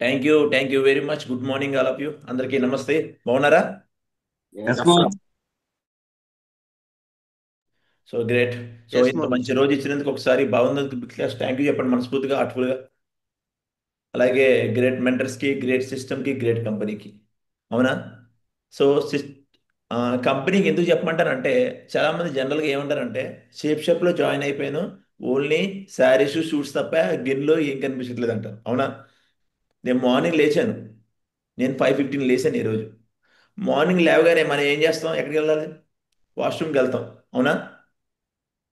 Thank you very much. Good morning all of you. అందరికీ నమస్తే. బాగున్నారా? Yes yes bro. Sir. So great. So yes ఇంత మనోజ్. మంచి రోజు ఇచ్చినందుకు ఒకసారి బాగున్నందుకు బిగ్ క్లాస్ థ్యాంక్ యూ చెప్పండి మనస్ఫూర్తిగా, హార్ట్ఫుల్గా. అలాగే గ్రేట్ మెంటర్స్కి, గ్రేట్ సిస్టమ్కి, గ్రేట్ కంపెనీకి. అవునా? సో కంపెనీకి ఎందుకు చెప్పమంటారంటే, చాలామంది జనరల్గా ఏమంటారంటే, షేప్లో జాయిన్ అయిపోయాను, ఓన్లీ శారీస్ షూట్స్ తప్ప గిన్లో ఏం కనిపించట్లేదు అంటారు. అవునా? నేను మార్నింగ్ లేచాను. నేను 5:15 లేచాను ఈరోజు. మార్నింగ్ లేవగానే మనం ఏం చేస్తాం? ఎక్కడికి వెళ్ళాలి? వాష్రూమ్కి వెళ్తాం. అవునా?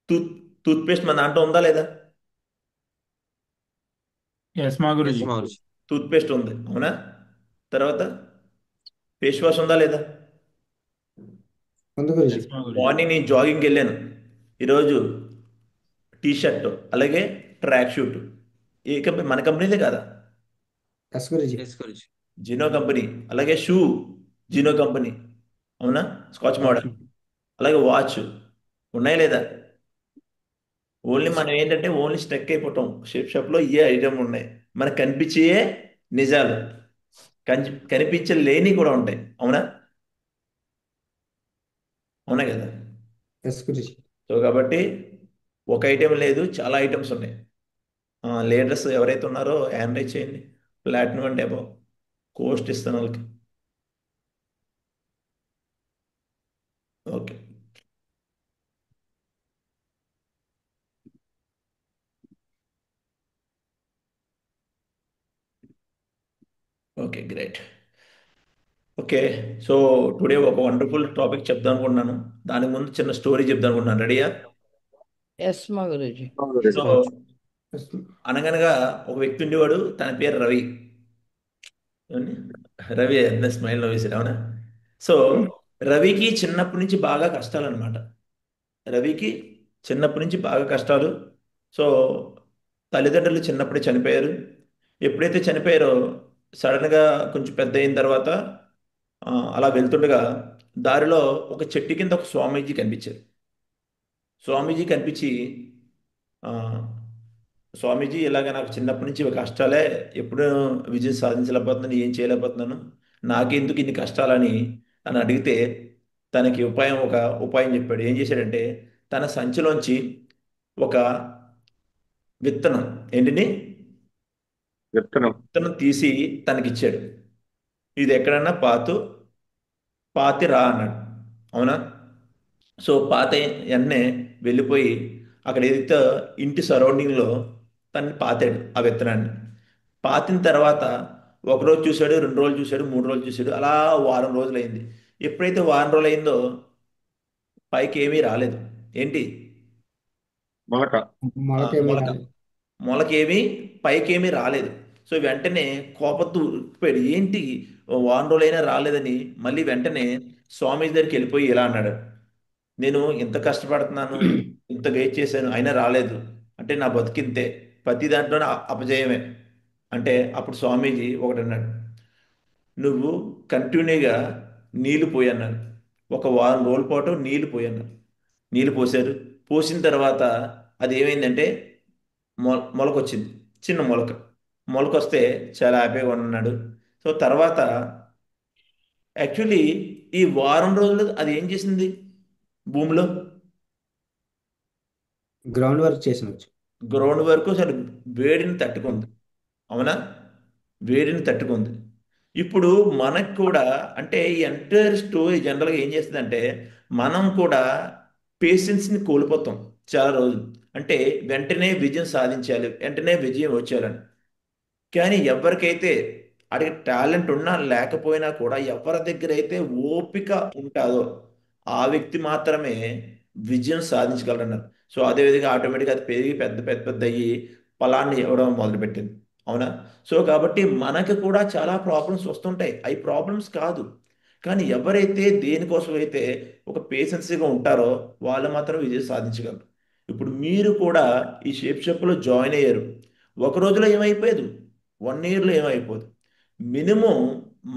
టూత్ టూత్పేస్ట్ మన దాంట్లో ఉందా లేదా? ఎస్ మా ఎస్ గురుజీ. మనోజ్. టూత్పేస్ట్ ఉంది. అవునా? తర్వాత ఫేస్ వాష్ ఉందా లేదా? ఉంది గురుజీ. ఎస్ మా గురుజీ. మార్నింగ్ నేను జాగింగ్కి వెళ్ళాను ఈరోజు. టీ షర్ట్, అలాగే ట్రాక్ షూట్. ఏ కంపెనీ? మన కంపెనీదే కదా. ఎస్ గురుజీ. ఎస్ గురుజీ. జినో కంపెనీ. అలాగే షూ, జినో కంపెనీ. అవునా? Scotch track model. షూట్. అలాగే వాచ్ ఉన్నాయా లేదా? Only yes. మనం ఏంటంటే ఓన్లీ స్టక్ అయిపోతాం. షాప్లో ఇవే ఐటమ్ ఉన్నాయి. మనకు కనిపించే నిజాలు, కనిపించలేని కూడా ఉంటాయి. అవునా? అవునా కదా? ఎస్ గురుజీ. సో కాబట్టి ఒక ఐటెం లేదు, చాలా ఐటమ్స్ ఉన్నాయి. లీడర్స్ ఎవరైతే ఉన్నారో హ్యాండ్ రైజ్ చేయండి. ప్లాటినం అండ్ అబవ్ కోస్ట్ ఇస్తాను వాళ్ళకి. Okay. Okay great. Okay. So today ఒక వండర్ఫుల్ టాపిక్ చెప్దాం అనుకుంటున్నాను. దానికి ముందు చిన్న స్టోరీ చెప్దాం అనుకుంటున్నాను. రెడీయా? ఎస్ మా Guruji. Yes so Manoj. Yes. అనగనగా ఒక వ్యక్తి ఉండేవాడు. తన పేరు రవి. ఏమండి? రవి ఎంత స్మైల్ నవ్వేశాడు. అవునా? సో రవికి చిన్నప్పటి నుంచి బాగా కష్టాలు అనమాట. రవికి చిన్నప్పటి నుంచి బాగా కష్టాలు. సో తల్లిదండ్రులు చిన్నప్పుడే చనిపోయారు. ఎప్పుడైతే చనిపోయారో సడన్గా కొంచెం పెద్ద అయిన తర్వాత అలా వెళ్తుండగా దారిలో ఒక చెట్టు కింద ఒక స్వామీజీ కనిపించారు. స్వామీజీ కనిపించి, ఆ, స్వామీజీ ఇలాగ నాకు చిన్నప్పటి నుంచి ఇవి కష్టాలే, ఎప్పుడు విజయం సాధించలేకపోతున్నాను, ఏం చేయలేకపోతున్నాను, నాకెందుకు ఇన్ని కష్టాలని అని అడిగితే తనకి ఒక ఉపాయం చెప్పాడు. ఏం చేశాడంటే తన సంచిలోంచి ఒక విత్తనం, ఏంటిని, చెప్తున్నాం. విత్తనం తీసి తనకిచ్చాడు. ఇది ఎక్కడన్నా పాతి రా అన్నాడు. అవునా? సో పాత వెంటనే వెళ్ళిపోయి అక్కడ ఏదైతే ఇంటి సరౌండింగ్లో తన్ని పాతాడు ఆ విత్తనాన్ని. పాతిన తర్వాత ఒకరోజు చూశాడు, 2 రోజులు చూశాడు, 3 రోజులు చూశాడు, అలా వారం రోజులు అయింది. ఎప్పుడైతే వారం రోజులు అయిందో పైకి ఏమీ రాలేదు. ఏంటి? మొలక. మొలకేమీ మొలక. రాలేదు. మొలకేమీ పైకేమీ రాలేదు. సో వెంటనే కోపంతో ఉరికిపోయాడు. ఏంటి వారం రోజులైనా రాలేదని మళ్ళీ వెంటనే స్వామీజీ దగ్గరికి వెళ్ళిపోయి ఇలా అన్నాడు: నేను ఇంత కష్టపడుతున్నాను, ఇంత వెయిట్ చేశాను, అయినా రాలేదు అంటే నా బతికింతే, ప్రతి దాంట్లోనే అపజయమే అంటే. అప్పుడు స్వామీజీ ఒకటి అన్నాడు: నువ్వు కంటిన్యూగా నీళ్లు పోయన్నారు. ఒక వారం రోజుల పాటు నీళ్లు పోయన్నారు. నీళ్లు పోసారు. పోసిన తర్వాత అది ఏమైందంటే మొలకొచ్చింది. చిన్న మొలక. మొలకొస్తే చాలా హ్యాపీగా ఉన్నాడు. సో తర్వాత యాక్చువల్లీ ఈ వారం రోజులు అది ఏం చేసింది భూమిలో? Ground work చేసినవచ్చు. గ్రౌండ్ వరకు అసలు వేడిని తట్టుకుంది. అవునా? వేడిని తట్టుకుంది. ఇప్పుడు మనకు కూడా అంటే ఈ ఎంటైర్ స్టోరీ జనరల్గా ఏం చేస్తుందంటే, మనం కూడా పేషెన్స్ని కోల్పోతాం చాలా రోజులు. అంటే వెంటనే విజయం సాధించాలి, వెంటనే విజయం వచ్చేయాలని. కానీ ఎవరికైతే అడిగే టాలెంట్ ఉన్నా లేకపోయినా కూడా ఎవరి దగ్గర అయితే ఓపిక ఉంటుందో ఆ వ్యక్తి మాత్రమే విజయం సాధించగలరన్నారు. సో అదేవిధంగా ఆటోమేటిక్గా అది పెరిగి పెద్ద పెద్ద పెద్ద అయ్యి ఫలాన్ని ఇవ్వడం మొదలుపెట్టింది. అవునా? సో కాబట్టి మనకు కూడా చాలా ప్రాబ్లమ్స్ వస్తుంటాయి. అవి ప్రాబ్లమ్స్ కాదు. కానీ ఎవరైతే దేనికోసం అయితే ఒక పేషెన్సీగా ఉంటారో వాళ్ళు మాత్రం విజయం సాధించగలరు. ఇప్పుడు మీరు కూడా ఈ షేప్లో జాయిన్ అయ్యారు. ఒక రోజులో ఏమైపోయేది, 1 ఇయర్లో ఏమైపోదు. మినిమం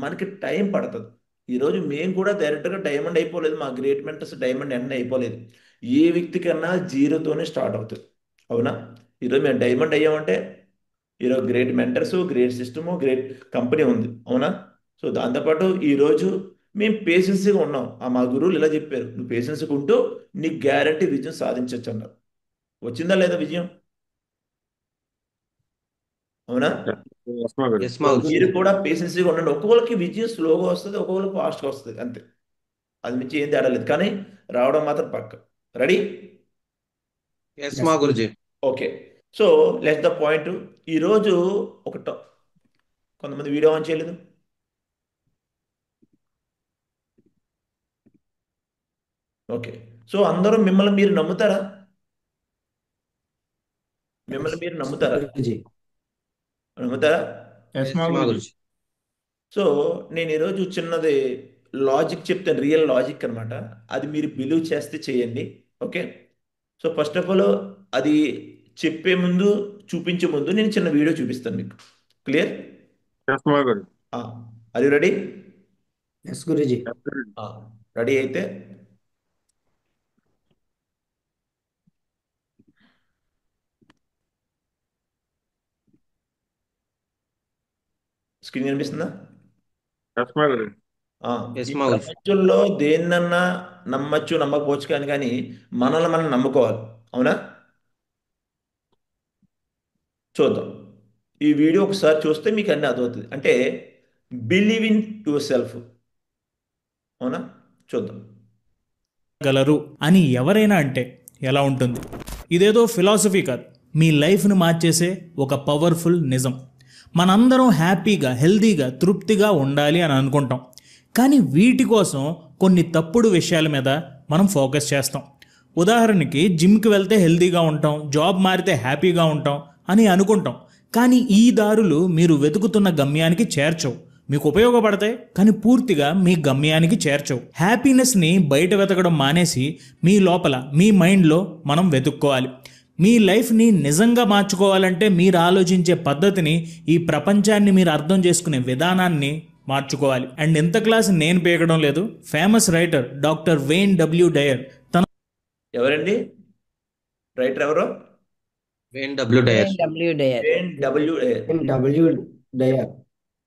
మనకి టైం పడుతుంది. ఈరోజు మేము కూడా డైరెక్ట్గా డైమండ్ అయిపోలేదు. మా గ్రేట్ మెంటర్స్ డైమండ్ ఎండ్ అయిపోలేదు. ఏ వ్యక్తి కన్నా జీరోతోనే స్టార్ట్ అవుతుంది. అవునా? ఈరోజు మేము డైమండ్ అయ్యామంటే ఈరోజు great mentors, great system, great company ఉంది, అవునా? సో దాంతోపాటు ఈరోజు మేము పేషెన్స్గా ఉన్నాం. మా గురువులు ఇలా చెప్పారు, నువ్వు పేషెన్స్గా ఉంటూ నీకు గ్యారంటీ విజయం సాధించవచ్చు అన్నారు. వచ్చిందా లేదా విజయం? అవునా? ఎస్మా గారు. ఎస్ మా గురుజీ. మీరు కూడా పేషెన్స్గా ఉండండి. ఒక్కొక్కరికి విజయం స్లోగా వస్తుంది, ఒక్కొక్కరికి ఫాస్ట్గా వస్తుంది, అంతే. అది మించి ఏం తేడా లేదు, కానీ రావడం మాత్రం పక్క. రెడీ? ఎస్ ఎస్ మా Guruji. Guruji. Okay. So let's the point. ఈరోజు ఒక కొంతమంది వీడియో ఆన్ చేయలేదు. ఓకే. సో అందరూ మిమ్మల్ని మీరు నమ్ముతారా? మిమ్మల్ని మీరు నమ్ముతారా? గురుజీ. నమ్ముతారా? ఎస్ మా గురుజీ. సో నేను ఈరోజు చిన్నది లాజిక్ చెప్తాను, రియల్ లాజిక్ అనమాట. అది మీరు బిలీవ్ చేస్తే చేయండి. Okay. So first of all అది చెప్పే ముందు, చూపించే ముందు నేను చిన్న వీడియో చూపిస్తాను మీకు. క్లియర్? ఎస్మా గారు. అది రెడీ? ఎస్ గురుజీ. రెడీ అయితే స్క్రీన్ కనిపిస్తుందా? ఎస్మా గారు. ఈ ఎస్ మా గురుజీ. ప్రపంచంలో దేన్నన్నా నమ్మచ్చు, నమ్మకపోవచ్చు, కానీ మనల్ని మనం నమ్ముకోవాలి, అవునా? చూద్దాం. ఈ వీడియో ఒకసారి చూస్తే మీకు అన్నీ అర్థమవుతుంది. అంటే బిలీవ్ ఇన్ యువర్ సెల్ఫ్, అవునా? చూద్దాం. గలరు అని ఎవరైనా అంటే ఎలా ఉంటుంది? ఇదేదో ఫిలాసఫీ కాదు, మీ లైఫ్ను మార్చేసే ఒక పవర్ఫుల్ నిజం. మనందరం హ్యాపీగా, హెల్తీగా, తృప్తిగా ఉండాలి అని అనుకుంటాం, కానీ వీటి కోసం కొన్ని తప్పుడు విషయాల మీద మనం ఫోకస్ చేస్తాం. ఉదాహరణకి జిమ్కి వెళ్తే హెల్తీగా ఉంటాం, జాబ్ మారితే హ్యాపీగా ఉంటాం అని అనుకుంటాం, కానీ ఈ దారులు మీరు వెతుకుతున్న గమ్యానికి చేర్చవు. మీకు ఉపయోగపడతాయి, కానీ పూర్తిగా మీ గమ్యానికి చేర్చవు. హ్యాపీనెస్ని బయట వెతకడం మానేసి మీ లోపల, మీ మైండ్లో మనం వెతుక్కోవాలి. మీ లైఫ్ని నిజంగా మార్చుకోవాలంటే మీరు ఆలోచించే పద్ధతిని, ఈ ప్రపంచాన్ని మీరు అర్థం చేసుకునే విధానాన్ని మార్చుకోవాలి. అండ్ ఇంత క్లాస్ నేను పీకడం లేదు. Famous writer doctor Wayne W Dyer తన ఎవరండి రైటర్? ఎవరు? Wayne W Dyer. W Dyer. Wayne W Dyer. W Dyer.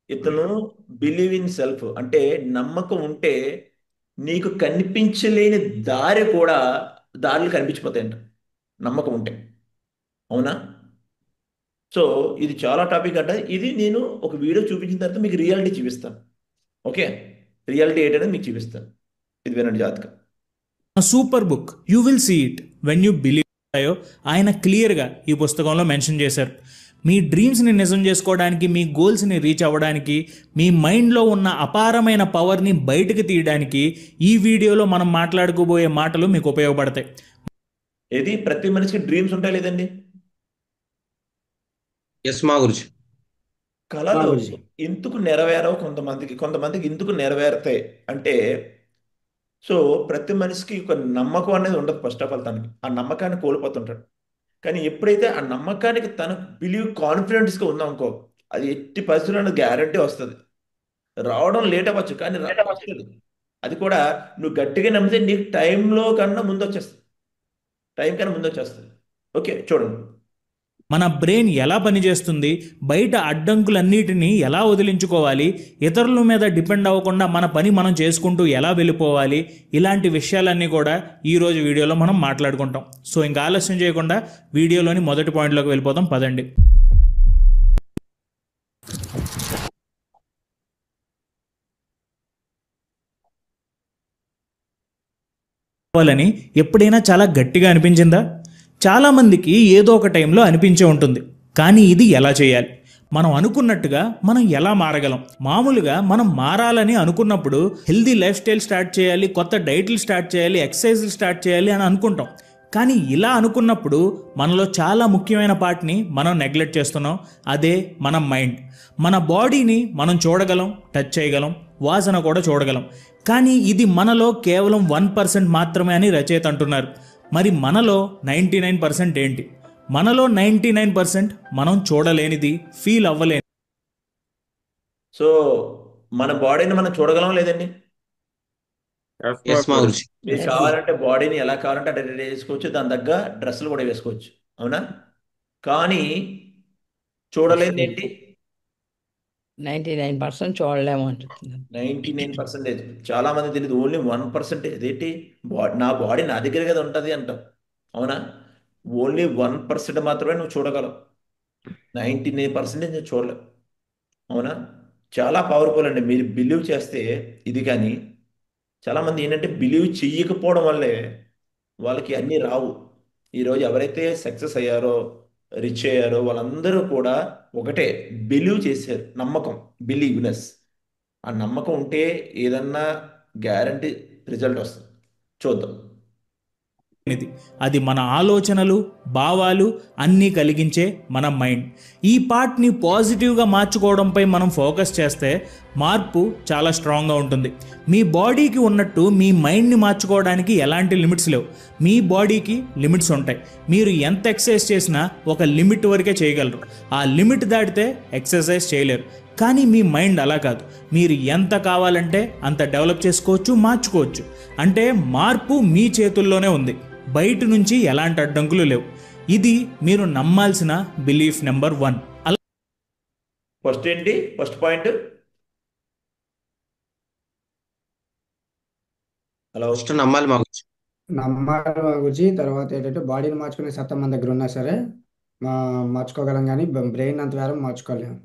ఇతను బిలీవ్ ఇన్ సెల్ఫ్ అంటే నమ్మకం ఉంటే నీకు కనిపించలేని దారులు కనిపించిపోతాయంట, నమ్మకం ఉంటే, అవునా? సో ఇది చాలా టాపిక్ అంట. ఇది నేను ఒక వీడియో చూపించిన తర్వాత మీకు రియాలిటీ చూపిస్తాను. ఓకే, రియాలిటీ ఏంటనేది మీకు చూపిస్తాను. ఇది వినండి జాతకం. Super book you will see it when you believe ఆయన క్లియర్గా ఈ పుస్తకంలో మెన్షన్ చేశారు. మీ డ్రీమ్స్ని నిజం చేసుకోవడానికి, మీ గోల్స్ని రీచ్ అవ్వడానికి, మీ మైండ్లో ఉన్న అపారమైన పవర్ని బయటకు తీయడానికి ఈ వీడియోలో మనం మాట్లాడుకోబోయే మాటలు మీకు ఉపయోగపడతాయి. ఏది ప్రతి మనిషికి డ్రీమ్స్ ఉంటాయి లేదండి? ఎస్ మా గురుజీ. కళలు గురుజీ. ఎందుకు నెరవేరవు? కొంతమందికి ఎందుకు నెరవేరుతాయి అంటే, సో ప్రతి మనిషికి ఒక నమ్మకం అనేది ఉండదు. ఫస్ట్ ఆఫ్ ఆల్ తనకి ఆ నమ్మకాన్ని కోల్పోతుంటాడు. కానీ ఎప్పుడైతే ఆ నమ్మకానికి తనకు కాన్ఫిడెన్స్గా ఉందాం అనుకో, అది ఎట్టి పరిస్థితుల్లో గ్యారంటీ వస్తుంది. రావడం లేట్ అవ్వచ్చు, కానీ వస్తుంది. అది కూడా నువ్వు గట్టిగా నమ్మితే నీకు టైం కన్నా ముందు వచ్చేస్తుంది. ఓకే, చూడండి. మన బ్రెయిన్ ఎలా పనిచేస్తుంది, బయట అడ్డంకులన్నిటినీ ఎలా వదిలించుకోవాలి, ఇతరుల మీద డిపెండ్ అవ్వకుండా మన పని మనం చేసుకుంటూ ఎలా వెళ్ళిపోవాలి, ఇలాంటి విషయాలన్నీ కూడా ఈరోజు వీడియోలో మనం మాట్లాడుకుంటాం. సో ఇంకా ఆలస్యం చేయకుండా వీడియోలోని మొదటి పాయింట్లోకి వెళ్ళిపోతాం, పదండి. కావాలని ఎప్పుడైనా చాలా గట్టిగా అనిపించిందా? చాలామందికి ఏదో ఒక టైంలో అనిపించే ఉంటుంది. కానీ ఇది ఎలా చేయాలి? మనం అనుకున్నట్టుగా మనం ఎలా మారగలం? మామూలుగా మనం మారాలని అనుకున్నప్పుడు హెల్దీ లైఫ్ స్టైల్ స్టార్ట్ చేయాలి, కొత్త డైట్లు స్టార్ట్ చేయాలి, ఎక్సర్సైజ్లు స్టార్ట్ చేయాలి అని అనుకుంటాం. కానీ ఇలా అనుకున్నప్పుడు మనలో చాలా ముఖ్యమైన పార్ట్ని మనం నెగ్లెక్ట్ చేస్తున్నాం. అదే మన మైండ్. మన బాడీని మనం చూడగలం, టచ్ చేయగలం, వాసన కూడా చూడగలం. కానీ ఇది మనలో కేవలం 1% మాత్రమే అని రచయిత అంటున్నారు. మరి మనలో 99% ఏంటి? మనలో 99% మనం చూడలేనిది, ఫీల్ అవ్వలేని. సో మన బాడీని మనం చూడగలం లేదండి? ఎస్ మా గురుజీ. మీరు కావాలంటే బాడీని ఎలా కావాలంటే అట్లా వేసుకోవచ్చు, దాని తగ్గ డ్రెస్సులు కూడా వేసుకోవచ్చు, అవునా? కానీ చూడలేదు ఏంటి? 99% చూడలేము అంటున్నాను. 99% చాలా మంది తెలియదు, ఓన్లీ 1%. అదేంటి, నా బాడీ నా దగ్గర కదా ఉంటుంది అంటావు. అవునా? ఓన్లీ 1% మాత్రమే నువ్వు చూడగలవు, 99% నువ్వు చూడలేవు. అవునా? చాలా పవర్ఫుల్ అండి, మీరు బిలీవ్ చేస్తే ఇది. కానీ చాలామంది ఏంటంటే బిలీవ్ చెయ్యకపోవడం వల్లే వాళ్ళకి అన్నీ రావు. ఈరోజు ఎవరైతే సక్సెస్ అయ్యారో, రిచ్ అయ్యారో, వాళ్ళందరూ కూడా ఒకటే, బిలీవ్ చేశారు. నమ్మకం, బిలీవ్నెస్. ఆ నమ్మకం ఉంటే ఏదన్నా గ్యారంటీ రిజల్ట్ వస్తుంది. చూద్దాం. ఇది అది మన ఆలోచనలు, భావాలు అన్నీ కలిగించే మన మైండ్. ఈ పార్ట్ని పాజిటివ్గా మార్చుకోవడంపై మనం ఫోకస్ చేస్తే మార్పు చాలా స్ట్రాంగ్గా ఉంటుంది. మీ బాడీకి ఉన్నట్టు మీ మైండ్ని మార్చుకోవడానికి ఎలాంటి లిమిట్స్ లేవు. మీ బాడీకి లిమిట్స్ ఉంటాయి. మీరు ఎంత ఎక్సర్సైజ్ చేసినా ఒక లిమిట్ వరకే చేయగలరు. ఆ లిమిట్ దాటితే ఎక్సర్సైజ్ చేయలేరు. కానీ మీ మైండ్ అలా కాదు. మీరు ఎంత కావాలంటే అంత డెవలప్ చేసుకోవచ్చు, మార్చుకోవచ్చు. అంటే మార్పు మీ చేతుల్లోనే ఉంది, బయట నుంచి ఎలాంటి అడ్డంకులు లేవు. ఇది మీరు నమ్మాల్సిన బిలీఫ్ నెంబర్ 1. ఫస్ట్ ఏంటి, ఫస్ట్ పాయింట్? హలో. ఫస్ట్ నమ్మాలి మా గురించి. నమ్మాలి మా గురించి. తర్వాత ఏంటంటే బాడీని మార్చుకునే సత్తా మన దగ్గర ఉన్నా సరే మార్చుకోగలం, కానీ బ్రెయిన్ అంత వేరం మార్చుకోలేము.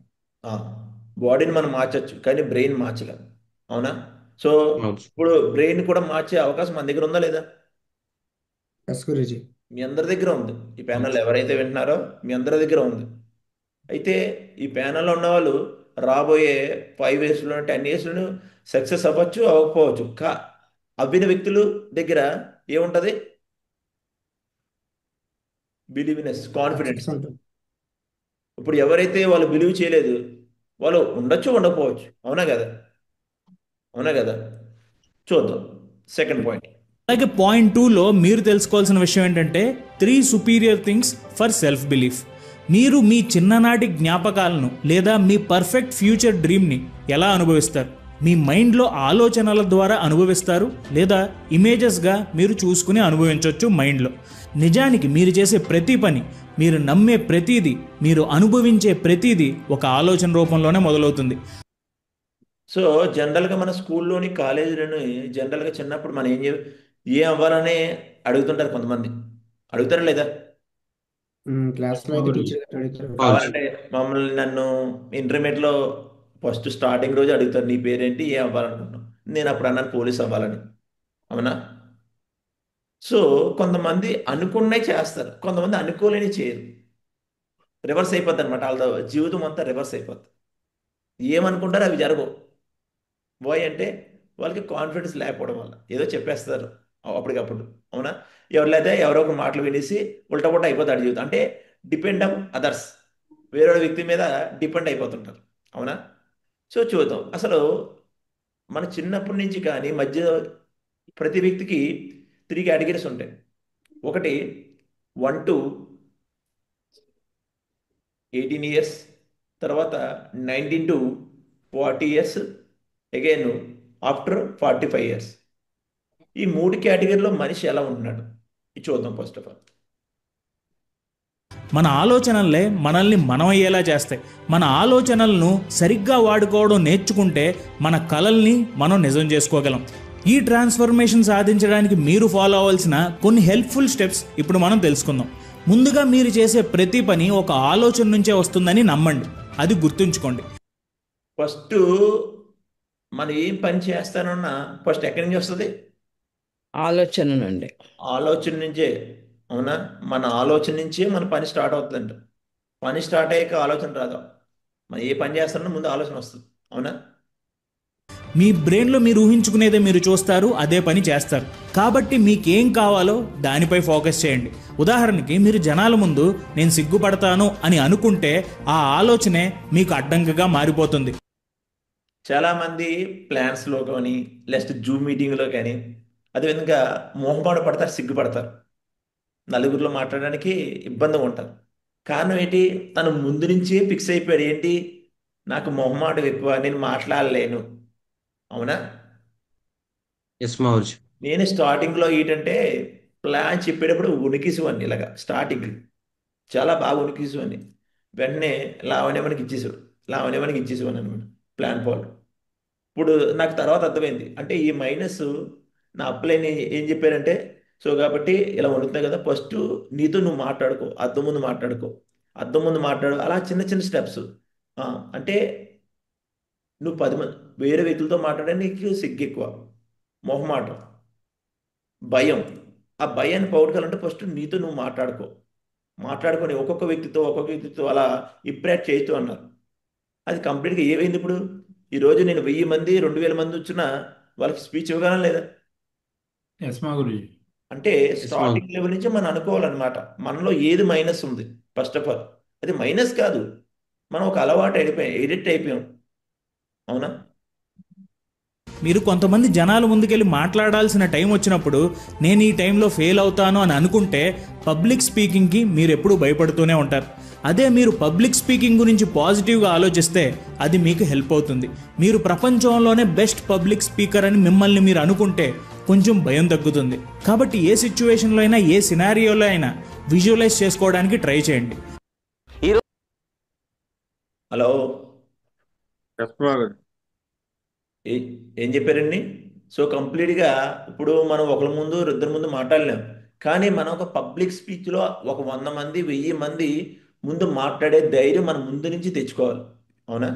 బాడీని మనం మార్చచ్చు, కానీ బ్రెయిన్ మార్చలేం. అవునా? సో అవును. ఇప్పుడు బ్రెయిన్ కూడా మార్చే అవకాశం మన దగ్గర ఉందా లేదా? ఎస్ గురూజీ. మీ అందరి దగ్గర ఉంది. ఈ ప్యానల్ ఎవరైతే వింటున్నారో మీ అందరి దగ్గర ఉంది. అయితే ఈ ప్యానల్లో ఉన్న వాళ్ళు రాబోయే 5 ఇయర్స్లో 10 ఇయర్స్లో సక్సెస్ అవ్వచ్చు, అవ్వకపోవచ్చు. అవ్విన వ్యక్తులు దగ్గర ఏముంటుంది? Believeness, confidence. సక్సెస్ ఉంటుంది. ఇప్పుడు ఎవరైతే వాళ్ళు బిలీవ్ చేయలేదు, వాళ్ళు ఉండొచ్చు, ఉండకపోవచ్చు. అవునా కదా? అవునా కదా? చూద్దాం సెకండ్ పాయింట్. అలాగే పాయింట్ 2లో మీరు తెలుసుకోవాల్సిన విషయం ఏంటంటే 3 superior things for self belief. మీరు మీ చిన్ననాటి జ్ఞాపకాలను లేదా మీ పర్ఫెక్ట్ ఫ్యూచర్ డ్రీమ్ని ఎలా అనుభవిస్తారు? మీ మైండ్లో ఆలోచనల ద్వారా అనుభవిస్తారు, లేదా ఇమేజెస్గా మీరు చూసుకుని అనుభవించవచ్చు మైండ్లో. నిజానికి మీరు చేసే ప్రతి పని, మీరు నమ్మే ప్రతిదీ, మీరు అనుభవించే ప్రతిదీ ఒక ఆలోచన రూపంలోనే మొదలవుతుంది. సో జనరల్గా మన స్కూల్లోని, కాలేజీలోని జనరల్గా చిన్నప్పుడు మనం ఏం అవ్వాలని అడుగుతుంటారు కొంతమంది. అడుగుతారా లేదా? క్లాస్లో అయితే టీచర్ అడుగుతారు. కావాలంటే మమ్మల్ని, నన్ను ఇంటర్మీడియట్లో ఫస్ట్ స్టార్టింగ్ రోజు అడుగుతారు, నీ పేరేంటి, ఏం అవ్వాలనుకుంటున్నావు? నేను అప్పుడు అన్నాను పోలీస్ అవ్వాలని. అవునా? సో కొంతమంది అనుకున్నవి చేస్తారు, కొంతమంది అనుకోలేని చేయరు. రివర్స్ అయిపోద్ది అనమాట, వాళ్ళ జీవితం అంతా రివర్స్ అయిపోద్ది. ఏమనుకుంటారో అవి జరగవు. బాయ్ అంటే వాళ్ళకి కాన్ఫిడెన్స్ లేకపోవడం వల్ల ఏదో చెప్పేస్తారు అప్పటికప్పుడు. అవునా? ఎవరిలైతే ఎవరో ఒక మాటలు వినేసి ఉల్టా పుల్టా అయిపోతాడు జీవితం. అంటే డిపెండ్ ఆన్ అదర్స్, వేరే వ్యక్తి మీద డిపెండ్ అయిపోతుంటారు. అవునా? సో చూద్దాం. అసలు మన చిన్నప్పటి నుంచి కానీ మధ్య ప్రతి వ్యక్తికి 3 కేటగిరీస్ ఉంటాయి. ఒకటి 1 to 18 ఇయర్స్, తర్వాత 19 to 40 years, again after 45 years. ఈ 3 కేటగిరీలో మనిషి ఎలా ఉంటున్నాడు ఇది చూద్దాం. ఫస్ట్ ఆఫ్ ఆల్, మన ఆలోచనలే మనల్ని మనం అయ్యేలా చేస్తాయి. మన ఆలోచనలను సరిగ్గా వాడుకోవడం నేర్చుకుంటే మన కలల్ని మనం నిజం చేసుకోగలం. ఈ ట్రాన్స్ఫర్మేషన్ సాధించడానికి మీరు ఫాలో అవ్వాల్సిన కొన్ని హెల్ప్ఫుల్ స్టెప్స్ ఇప్పుడు మనం తెలుసుకుందాం. ముందుగా మీరు చేసే ప్రతి పని ఒక ఆలోచన నుంచే వస్తుందని నమ్మండి, అది గుర్తుంచుకోండి. ఫస్ట్ మనం ఏం పని చేస్తానన్నా ఫస్ట్ ఎక్కడి నుంచి వస్తుంది? ఆలోచన నుండి. ఆలోచన నుంచే. అవునా? మన ఆలోచన నుంచే మన పని స్టార్ట్ అవుతుందంట. పని స్టార్ట్ అయ్యాక ఆలోచన రాదు. మనం ఏ పని చేస్తానో ముందు ఆలోచన వస్తుంది. అవునా? మీ బ్రెయిన్లో మీరు ఊహించుకునేదే మీరు చూస్తారు, అదే పని చేస్తారు. కాబట్టి మీకేం కావాలో దానిపై ఫోకస్ చేయండి. ఉదాహరణకి మీరు జనాల ముందు నేను సిగ్గుపడతాను అని అనుకుంటే ఆ ఆలోచనే మీకు అడ్డంకిగా మారిపోతుంది. చాలామంది ప్లాన్స్లో కానీ లేకపోతే జూమ్ మీటింగ్లో కానీ అదేవిధంగా మొహమాట పడతారు, సిగ్గుపడతారు, నలుగురిలో మాట్లాడడానికి ఇబ్బందిగా ఉంటారు. కారణం ఏంటి? తను ముందు నుంచే ఫిక్స్ అయిపోయాడు, ఏంటి, నాకు మొహమాటం ఎక్కువ, నేను మాట్లాడలేను. అవునా? ఎస్ మా గురించి. నేను స్టార్టింగ్లో ఏంటంటే ప్లాన్ చెప్పేటప్పుడు ఉనికిసేవాడిని, ఇలాగా స్టార్టింగ్ చాలా బాగా ఉనికిసేవాడిని. వెంటనే లావణ్య మనకి ఇచ్చేసేవాను అనమాట ప్లాన్ పాడు. ఇప్పుడు నాకు తర్వాత అర్థమైంది, అంటే ఈ మైనస్ నా అప్లైన్ ఏం చెప్పారంటే, సో కాబట్టి ఇలా వండుతున్నాయి కదా, ఫస్ట్ నీతో నువ్వు మాట్లాడుకో, అద్దం ముందు మాట్లాడు, అలా చిన్న చిన్న స్టెప్స్. అంటే నువ్వు 10 మంది వేరే వ్యక్తులతో మాట్లాడే నీకు సిగ్గు ఎక్కువ, మొహమాటం, భయం. ఆ భయాన్ని పోగొట్టుకోవాలంటే ఫస్ట్ నీతో నువ్వు మాట్లాడుకొని ఒక్కొక్క వ్యక్తితో అలా ఇంప్రాక్ట్ చేస్తూ అన్నారు. అది కంప్లీట్గా ఏమైంది ఇప్పుడు? ఈరోజు నేను 1000 మంది 2000 మంది వచ్చినా వాళ్ళకి స్పీచ్ ఇవ్వగలను లేదా? ఎస్ మా గురుజీ. అంటే ఎస్ మా స్టార్టింగ్ లెవెల్ నుంచి మనం అనుకోవాలన్నమాట, మనలో ఏది మైనస్ ఉంది. ఫస్ట్ ఆఫ్ ఆల్ అది మైనస్ కాదు, మనం ఒక అలవాటు ఎడిక్ట్ అయిపోయాం. అవునా? మీరు కొంతమంది జనాల ముందుకెళ్ళి మాట్లాడాల్సిన టైం వచ్చినప్పుడు నేను ఈ టైంలో ఫెయిల్ అవుతాను అని అనుకుంటే పబ్లిక్ స్పీకింగ్కి మీరు ఎప్పుడూ భయపడుతూనే ఉంటారు. అదే మీరు పబ్లిక్ స్పీకింగ్ గురించి పాజిటివ్గా ఆలోచిస్తే అది మీకు హెల్ప్ అవుతుంది. మీరు ప్రపంచంలోనే బెస్ట్ పబ్లిక్ స్పీకర్ అని మిమ్మల్ని మీరు అనుకుంటే కొంచెం భయం తగ్గుతుంది. కాబట్టి ఏ సిచ్యువేషన్లో అయినా, ఏ సినారియోలో అయినా విజువలైజ్ చేసుకోవడానికి ట్రై చేయండి. హలో, ఎస్ మాగురు. ఏం చెప్పారండి? సో కంప్లీట్గా ఇప్పుడు మనం ఒకరి ముందు ఇద్దరి ముందు మాట్లాడలేం, కానీ మనం ఒక పబ్లిక్ స్పీచ్లో ఒక 100 మంది 1000 మంది ముందు మాట్లాడే ధైర్యం మనం ముందు నుంచి తెచ్చుకోవాలి. అవునా?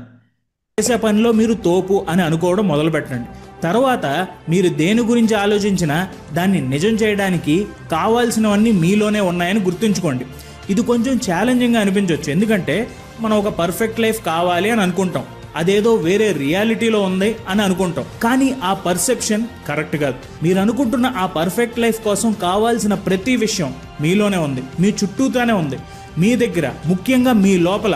చేసే పనిలో మీరు తోపు అని అనుకోవడం మొదలు పెట్టండి. తర్వాత మీరు దేని గురించి ఆలోచించినా దాన్ని నిజం చేయడానికి కావాల్సినవన్నీ మీలోనే ఉన్నాయని గుర్తుంచుకోండి. ఇది కొంచెం ఛాలెంజింగ్గా అనిపించవచ్చు, ఎందుకంటే మనం ఒక పర్ఫెక్ట్ లైఫ్ కావాలి అని అనుకుంటాం, అదేదో వేరే రియాలిటీలో ఉంది అని అనుకుంటాం. కానీ ఆ పర్సెప్షన్ కరెక్ట్ కాదు. మీరు అనుకుంటున్న ఆ పర్ఫెక్ట్ లైఫ్ కోసం కావాల్సిన ప్రతి విషయం మీలోనే ఉంది, మీ చుట్టూతానే ఉంది, మీ దగ్గర, ముఖ్యంగా మీ లోపల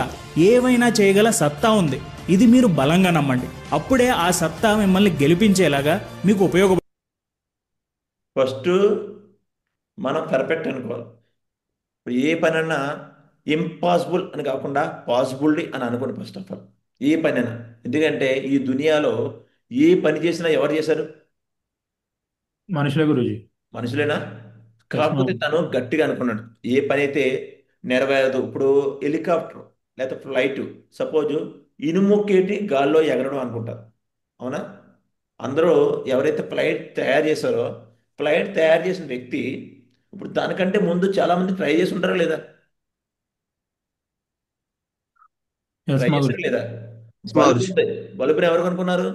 ఏవైనా చేయగల సత్తా ఉంది. ఇది మీరు బలంగా నమ్మండి. అప్పుడే ఆ సత్తా మిమ్మల్ని గెలిపించేలాగా మీకు ఉపయోగపడుతుంది. ఫస్ట్ మనం పర్ఫెక్ట్ అనుకోవాలి. ఇప్పుడు ఏ పనైనా ఇంపాసిబుల్ అని కాకుండా పాసిబిలిటీ అని అనుకోండి ఫస్ట్ ఆఫ్ ఆల్. ఏ పనైనా, ఎందుకంటే ఈ దునియాలో ఏ పని చేసినా ఎవరు చేశారు? మనుషులే గురుజీ. మనుషులేనా? ఎస్ కాకపోతే మా. తను గట్టిగా అనుకున్నాడు, ఏ పని అయితే నెరవేరదు. ఇప్పుడు హెలికాప్టర్ లేకపోతే ఫ్లైట్, సపోజ్ ఇనుముకేటి గాల్లో ఎగరడం అనుకుంటారు. అవునా? అందరూ ఎవరైతే ఫ్లైట్ తయారు చేశారో, ఫ్లైట్ తయారు చేసిన వ్యక్తి ఇప్పుడు దానికంటే ముందు చాలామంది ట్రై చేసి ఉంటారా లేదా? ఎస్ ట్రై మా చేశారా గురుజీ. లేదా? ఎస్ బల్బు మాగురు. ఉంది, బల్బుని ఎవరు కనుక్కున్నారు?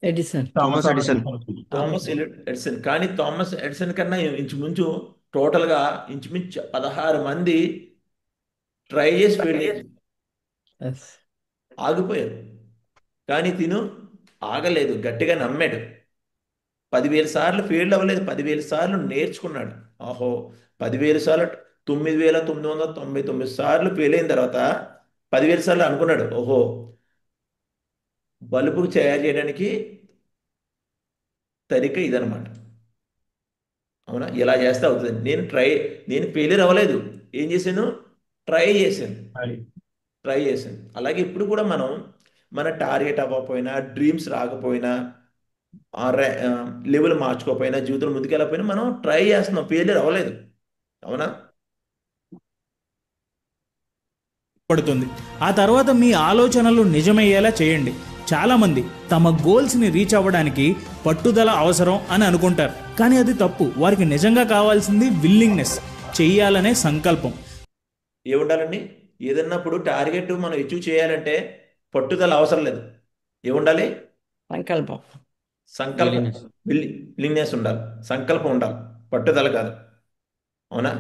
Edison. Thomas Edison. Thomas Edison. కానీ థామస్ ఎడిసన్ కన్నా ఇంచుమించు టోటల్గా ఇంచుమించు 16 మంది ట్రై చేసి ఫెయిల్ చేసి ఎస్. ఆగిపోయారు. కానీ తిను ఆగలేదు, గట్టిగా నమ్మాడు. 10,000 సార్లు ఫెయిల్ అవ్వలేదు, 10,000 సార్లు నేర్చుకున్నాడు. ఆహో, 10,000 సార్లు 9,999 సార్లు ఫెయిల్ అయిన తర్వాత 10,000 సార్లు అనుకున్నాడు, ఓహో బల్బు తయారు చేయడానికి తరిక ఇదనమాట. అవునా? ఇలా చేస్తే అవుతుంది. నేను ఫెయిలియర్ అవ్వలేదు, ఏం చేశాను? ట్రై చేశాను. అలాగే ఇప్పుడు కూడా మనం మన టార్గెట్ అవ్వకపోయినా, డ్రీమ్స్ రాకపోయినా, లెవెల్ మార్చుకోకపోయినా, జీవితంలో ముందుకెళ్ళకపోయినా మనం ట్రై చేస్తున్నాం, ఫెయిలియర్ అవ్వలేదు. అవునా? పడుతుంది. ఆ తర్వాత మీ ఆలోచనలు నిజమయ్యేలా చేయండి. చాలామంది తమ గోల్స్ని రీచ్ అవ్వడానికి పట్టుదల అవసరం అని అనుకుంటారు, కానీ అది తప్పు. వారికి నిజంగా కావాల్సింది విల్లింగ్నెస్, చెయ్యాలనే సంకల్పం. ఏముండాలండి? ఏదన్నప్పుడు టార్గెట్ మనం అచీవ్ చేయాలంటే పట్టుదల అవసరం లేదు. ఏముండాలి? సంకల్పం. సంకల్పం, Willingness. విల్లింగ్నెస్ ఉండాలి, సంకల్పం ఉండాలి, పట్టుదల కాదు. అవునా?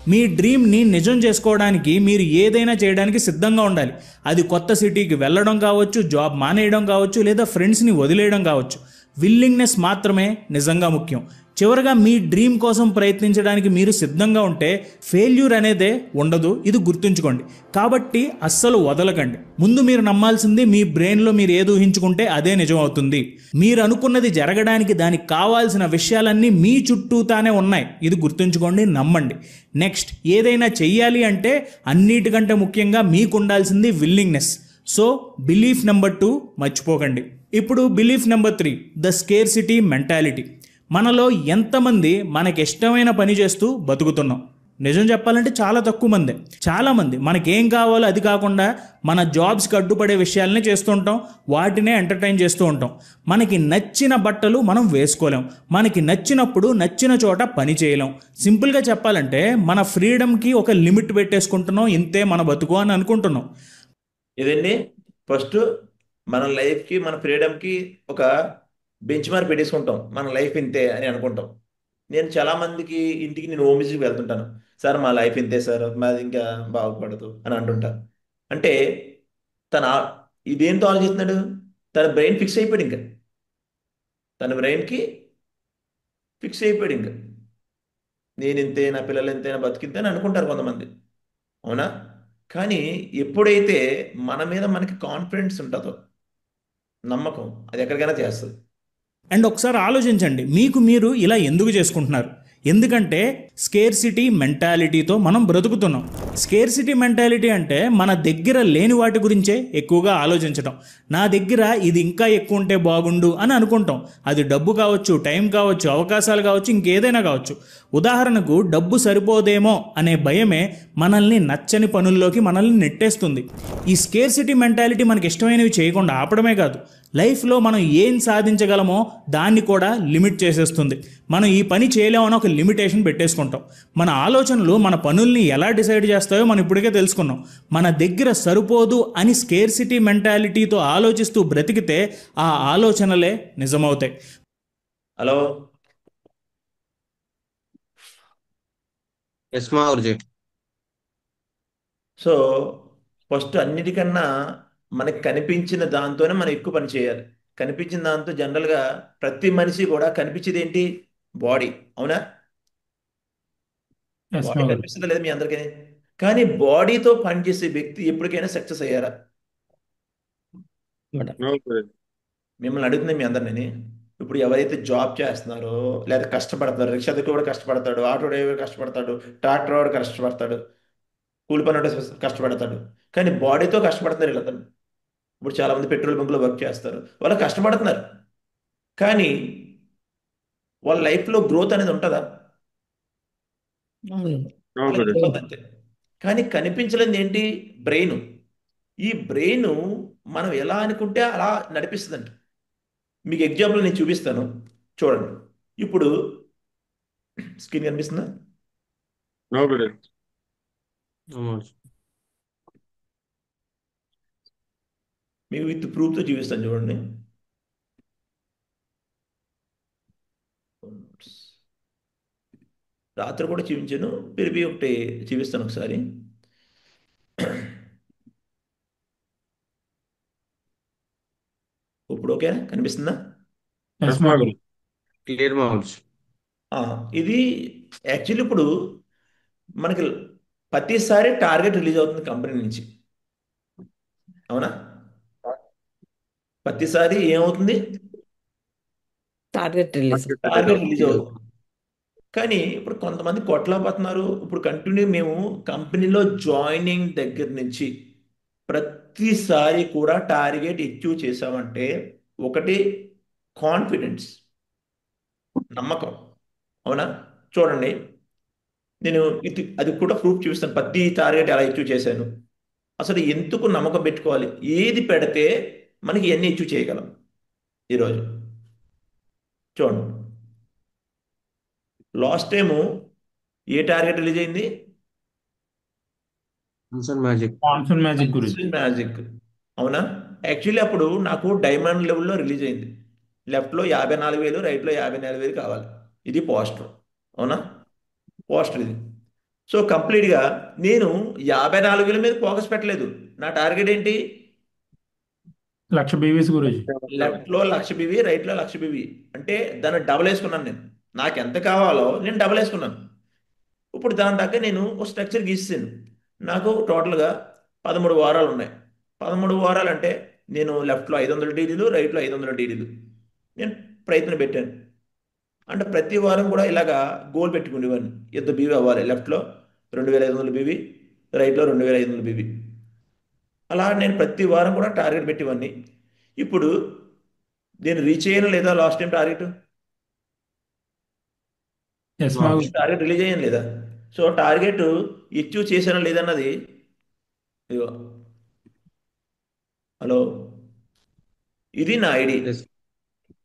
మీ డ్రీమ్ని నిజం చేసుకోవడానికి మీరు ఏదైనా చేయడానికి సిద్ధంగా ఉండాలి. అది కొత్త సిటీకి వెళ్ళడం కావచ్చు, జాబ్ మానేయడం కావచ్చు, లేదా ఫ్రెండ్స్ని వదిలేయడం కావచ్చు. విల్లింగ్నెస్ మాత్రమే నిజంగా ముఖ్యం. చివరగా మీ డ్రీమ్ కోసం ప్రయత్నించడానికి మీరు సిద్ధంగా ఉంటే ఫెయిల్యూర్ అనేదే ఉండదు, ఇది గుర్తుంచుకోండి. కాబట్టి అస్సలు వదలకండి. ముందు మీరు నమ్మాల్సింది మీ బ్రెయిన్లో మీరు ఏది ఊహించుకుంటే అదే నిజం అవుతుంది. మీరు అనుకున్నది జరగడానికి దానికి కావాల్సిన విషయాలన్నీ మీ చుట్టూతానే ఉన్నాయి, ఇది గుర్తుంచుకోండి, నమ్మండి. నెక్స్ట్, ఏదైనా చెయ్యాలి అంటే అన్నిటికంటే ముఖ్యంగా మీకు ఉండాల్సింది విల్లింగ్నెస్. సో బిలీఫ్ నెంబర్ 2 మర్చిపోకండి. ఇప్పుడు belief number 3, the scarcity mentality. మనలో ఎంతమంది మనకి ఇష్టమైన పని చేస్తూ బతుకుతున్నాం? నిజం చెప్పాలంటే చాలా తక్కువ మందే. చాలామంది మనకేం కావాలో అది కాకుండా మన జాబ్స్కి అడ్డుపడే విషయాలనే చేస్తూ ఉంటాం, వాటినే ఎంటర్టైన్ చేస్తూ ఉంటాం. మనకి నచ్చిన బట్టలు మనం వేసుకోలేం, మనకి నచ్చినప్పుడు నచ్చిన చోట పని చేయలేం. సింపుల్గా చెప్పాలంటే మన ఫ్రీడమ్కి ఒక లిమిట్ పెట్టేసుకుంటున్నాం, ఇంతే మన బతుకు అని అనుకుంటున్నాం. ఇదండి ఫస్ట్ మన లైఫ్కి మన ఫ్రీడమ్కి ఒక బెంచ్ మార్క్ పెట్టేసుకుంటాం, మన లైఫ్ ఇంతే అని అనుకుంటాం. నేను చాలా మందికి ఇంటికి నేను హోమ్ విజిట్కి వెళ్తుంటాను. సార్ మా లైఫ్ ఇంతే సార్, మాది ఇంకా బాగుపడదు అని అంటుంటా. అంటే తన ఇదేంతో ఆలోచిస్తున్నాడు, తన బ్రెయిన్ ఫిక్స్ అయిపోయాడు. ఇంకా తన బ్రెయిన్కి ఫిక్స్ అయిపోయాడు. ఇంకా నేను ఇంతే, నా పిల్లలు ఇంతే, నా బతికింతే అని అనుకుంటారు కొంతమంది. అవునా? కానీ ఎప్పుడైతే మన మీద మనకి కాన్ఫిడెన్స్ ఉంటుందో, నమ్మకం, అది ఎక్కడికైనా చేస్తుంది. అండ్ ఒకసారి ఆలోచించండి, మీకు మీరు ఇలా ఎందుకు చేసుకుంటున్నారు? ఎందుకంటే స్కేర్సిటీ మెంటాలిటీతో మనం బ్రతుకుతున్నాం. స్కేర్సిటీ మెంటాలిటీ అంటే మన దగ్గర లేని వాటి గురించే ఎక్కువగా ఆలోచించడం. నా దగ్గర ఇది ఇంకా ఎక్కువ ఉంటే బాగుండు అని అనుకుంటాం. అది డబ్బు కావచ్చు, టైం కావచ్చు, అవకాశాలు కావచ్చు, ఇంకేదైనా కావచ్చు. ఉదాహరణకు డబ్బు సరిపోదేమో అనే భయమే మనల్ని నచ్చని పనుల్లోకి మనల్ని నెట్టేస్తుంది. ఈ స్కేర్సిటీ మెంటాలిటీ మనకి ఇష్టమైనవి చేయకుండా ఆపడమే కాదు, లైఫ్లో మనం ఏం సాధించగలమో దాన్ని కూడా లిమిట్ చేసేస్తుంది. మనం ఈ పని చేయలేమని ఒక లిమిటేషన్ పెట్టేసుకుంటాం. మన ఆలోచనలు మన పనుల్ని ఎలా డిసైడ్ చేస్తాయో మనం ఇప్పటికే తెలుసుకున్నాం. మన దగ్గర సరిపోదు అని స్కేర్సిటీ మెంటాలిటీతో ఆలోచిస్తూ బ్రతికితే ఆ ఆలోచనలే నిజమవుతాయి. హలో, ఎస్ మా గురుజీ. సో ఫస్ట్ అన్నిటికన్నా మనకి కనిపించిన దాంతోనే మనం ఎక్కువ పని చేయాలి. కనిపించిన దాంతో జనరల్గా ప్రతి మనిషి కూడా కనిపించేది ఏంటి? బాడీ. అవునా? ఎస్ బాడీ మా గురుజీ. కనిపిస్తుందా లేదా మీ అందరికీ? కానీ బాడీతో పనిచేసే వ్యక్తి ఎప్పటికైనా సక్సెస్ అయ్యారా? మేడం. నో గురుజీ. మిమ్మల్ని అడుగుతుంది మీ అందరినీ. ఇప్పుడు ఎవరైతే జాబ్ చేస్తున్నారో లేదా కష్టపడతారు, రిక్షా దగ్గర కూడా కష్టపడతాడు, ఆటో డ్రైవర్ కష్టపడతాడు, ట్రాక్టర్ వాడు కష్టపడతాడు, కూలి పని వాడు కష్టపడతాడు. కానీ బాడీతో కష్టపడుతున్నారు వీళ్ళందరూ. ఇప్పుడు చాలా మంది పెట్రోల్ బంకులో వర్క్ చేస్తారు, వాళ్ళు కష్టపడుతున్నారు. కానీ వాళ్ళ లైఫ్లో గ్రోత్ అనేది ఉంటుందా? అవును. నో వాళ్ళకి గురుజీ. గ్రోత్ అంతే. కానీ కనిపించలేనిది ఏంటి? బ్రెయిన్. ఈ బ్రెయిన్ మనం ఎలా అనుకుంటే అలా నడిపిస్తుందంట. మీకు ఎగ్జాంపుల్ నేను చూపిస్తాను, చూడండి. ఇప్పుడు స్క్రీన్ కనిపిస్తుందా? నో గురుజీ. మీకు విత్ ప్రూఫ్తో చూపిస్తాను, చూడండి. రాత్రి కూడా చూపించాను, పెరిపి ఒకటి చూపిస్తాను ఒకసారి. ఇప్పుడు ఓకే కనిపిస్తుందా? ఎస్ ఎస్ మా మా గురుజీ. గురుజీ. క్లియర్ మా గురుజీ. ఆ, ఇది యాక్చువల్లీ ఇప్పుడు మనకి ప్రతిసారి టార్గెట్ రిలీజ్ అవుతుంది కంపెనీ నుంచి. అవునా? ప్రతిసారి ఏమవుతుంది? Target release. టార్గెట్ రిలీజ్ అవుతుంది. కానీ ఇప్పుడు కొంతమంది కొట్టలేకపోతున్నారు. ఇప్పుడు కంటిన్యూ మేము కంపెనీలో జాయినింగ్ దగ్గర నుంచి ప్రతిసారి కూడా టార్గెట్ అచీవ్ చేసామంటే ఒకటి కాన్ఫిడెన్స్, నమ్మకం. అవునా? చూడండి, నేను అది కూడా ప్రూఫ్ చూపిస్తాను. ప్రతి టార్గెట్ ఎలా అచీవ్ చేశాను, అసలు ఎందుకు నమ్మకం పెట్టుకోవాలి, ఏది పెడితే మనకి ఎన్ని అచీవ్ చేయగలం. ఈరోజు చూడండి, లాస్ట్ టైము ఏ టార్గెట్ రిలీజ్ అయింది? Magic. Monsoon magic Guruji. Magic. అవునా? యాక్చువల్లీ అప్పుడు నాకు డైమండ్ లెవెల్లో రిలీజ్ అయింది. లెఫ్ట్లో 54,000, రైట్లో 54,000 కావాలి. ఇది పోస్టర్. అవునా? పోస్టర్ ఇది. సో కంప్లీట్గా నేను 54,000 మీద ఫోకస్ పెట్టలేదు. నా టార్గెట్ ఏంటి? 1,00,000 బీవీస్ గురుజీ. లెఫ్ట్లో 1,00,000 బివి, రైట్లో 1,00,000 బివి. అంటే దాన్ని డబల్ వేసుకున్నాను. నేను నాకు ఎంత కావాలో నేను డబల్ వేసుకున్నాను. ఇప్పుడు దాని దగ్గర నేను ఒక స్ట్రక్చర్ గీసాను. నాకు టోటల్గా 13 వారాలు ఉన్నాయి. 13 వారాలు అంటే నేను లెఫ్ట్లో 500 డీడీలు, రైట్లో 500 డీడీలు నేను ప్రయత్నం పెట్టాను. అంటే ప్రతి వారం కూడా ఇలాగా గోల్ పెట్టుకునేవాడిని. ఎంత బీవీ అవ్వాలి, లెఫ్ట్లో 2,500 బీవీ, రైట్లో 2,500 బీవీ. అలా నేను ప్రతి వారం కూడా టార్గెట్ పెట్టేవాడిని. ఇప్పుడు నేను రీచ్ అయ్యాను లేదా? లాస్ట్ టైం టార్గెట్ ఎస్ మా గురుజీ. టార్గెట్ రిలీజ్ అయ్యాను లేదా? సో టార్గెట్ అచీవ్ చేశానా లేదన్నది ఇదిగో హలో, ఇది నా ఐడి. Yes.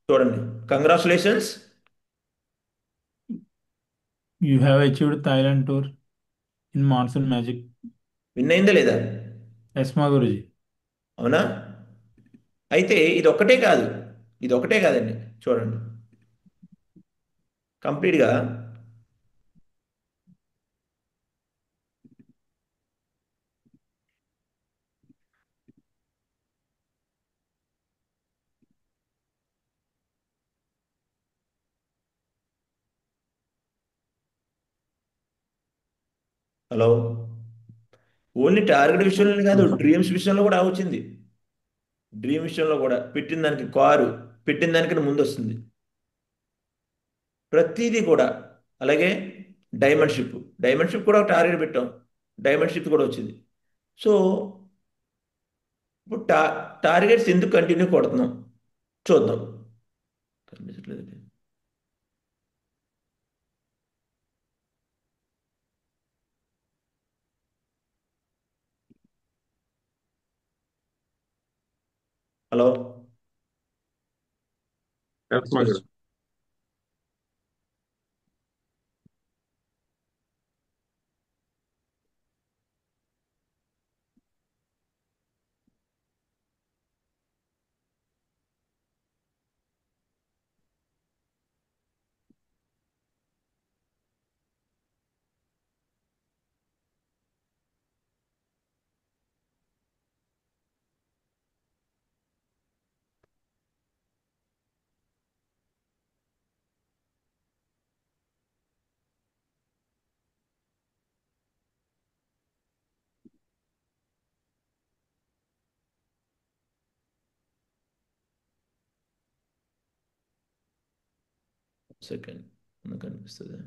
చూడండి, congratulations, You have achieved Thailand tour in Monsoon Magic. Win అయిందా లేదా? Yes, మా గురుజీ. అవునా? అయితే ఇది ఒక్కటే కాదు, ఇది ఒకటే కాదండి. చూడండి కంప్లీట్గా హలో, ఓన్లీ టార్గెట్ విషయంలో కాదు, డ్రీమ్స్ విషయంలో కూడా వచ్చింది. డ్రీమ్ విషయంలో కూడా పెట్టిన దానికి కారు, పెట్టిన దానికన్నా ముందు వస్తుంది ప్రతిదీ కూడా. అలాగే డైమండ్ షిప్ కూడా ఒక టార్గెట్ పెట్టాం, డైమండ్ షిప్ కూడా వచ్చింది. సో ఇప్పుడు టార్గెట్స్ ఎందుకు కంటిన్యూ కొడుతున్నాం చూద్దాం. కనిపించట్లేదండి. Hello, Yes, my Yes. Guru. Second నాకు కనిపిస్తుంది.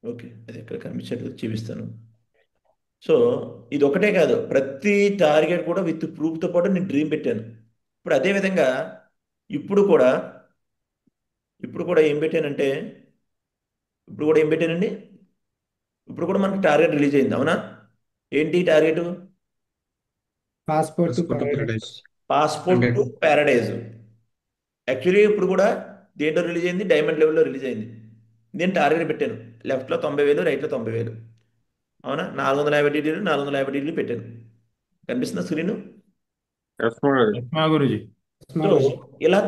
ఓకే, అది ఎక్కడ కనిపించట్లేదు, చూపిస్తాను. సో ఇది ఒకటే కాదు, ప్రతి టార్గెట్ కూడా విత్ ప్రూఫ్తో పాటు నేను డ్రీమ్ పెట్టాను. ఇప్పుడు అదే విధంగా ఇప్పుడు కూడా ఇప్పుడు కూడా ఏం పెట్టానంటే ఇప్పుడు కూడా ఏం పెట్టానండి, ఇప్పుడు కూడా మనకి టార్గెట్ రిలీజ్ అయింది. అవునా? ఏంటి target? Passport to Passport to Paradise. paradise. Passport 100. To Paradise. Actually ఇప్పుడు కూడా దేంట్లో రిలీజ్ అయింది? డైమండ్ లెవెల్లో రిలీజ్ అయింది. నేను టార్గెట్ పెట్టాను, లెఫ్ట్లో 90,000, రైట్లో 90,000. అవునా? 450 డీటెయిల్, 450 డీటెయిల్ పెట్టాను. కనిపిస్తుందా screen? Yes, my Guru. Yes, మా గురుజీ. సో ఇలా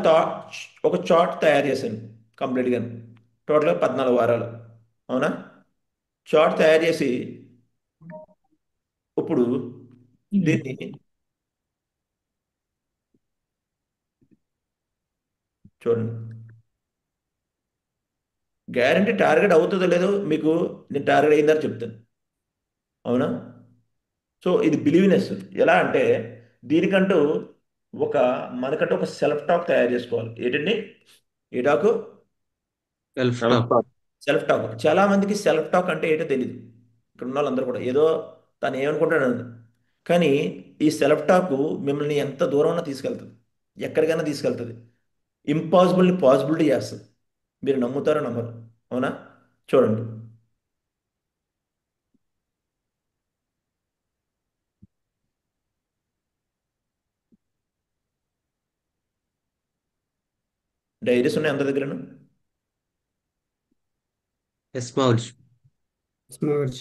ఒక చార్ట్ తయారు చేశాను కంప్లీట్గా, టోటల్గా 14 వారాలు. అవునా? చార్ట్ తయారు చేసి ఇప్పుడు దీన్ని చూడండి. గ్యారంటీ టార్గెట్ అవుతుందో లేదో మీకు నేను టార్గెట్ అయిందని చెప్తాను. అవునా? సో ఇది బిలీవ్నెస్. ఎలా అంటే దీనికంటూ ఒక మనకంటూ ఒక సెల్ఫ్ టాక్ తయారు చేసుకోవాలి. ఏంటండి ఏ talk? Self-talk. Self-talk. Self talk. చాలా మందికి సెల్ఫ్ టాక్ అంటే ఏంటో తెలియదు. ఇక్కడ ఉన్న వాళ్ళందరూ కూడా ఏదో తను ఏమనుకుంటాడు, కానీ ఈ సెల్ఫ్ టాక్ మిమ్మల్ని ఎంత దూరమైనా తీసుకెళ్తుంది, ఎక్కడికైనా తీసుకెళ్తుంది, ఇంపాసిబుల్ని పాసిబిలిటీ చేస్తుంది. మీరు నమ్ముతారో నమ్మరు. అవునా? చూడండి, డైరీస్ ఉన్నాయి అందరి దగ్గర. Yes, మా గురుజీ. స్మర్జ్.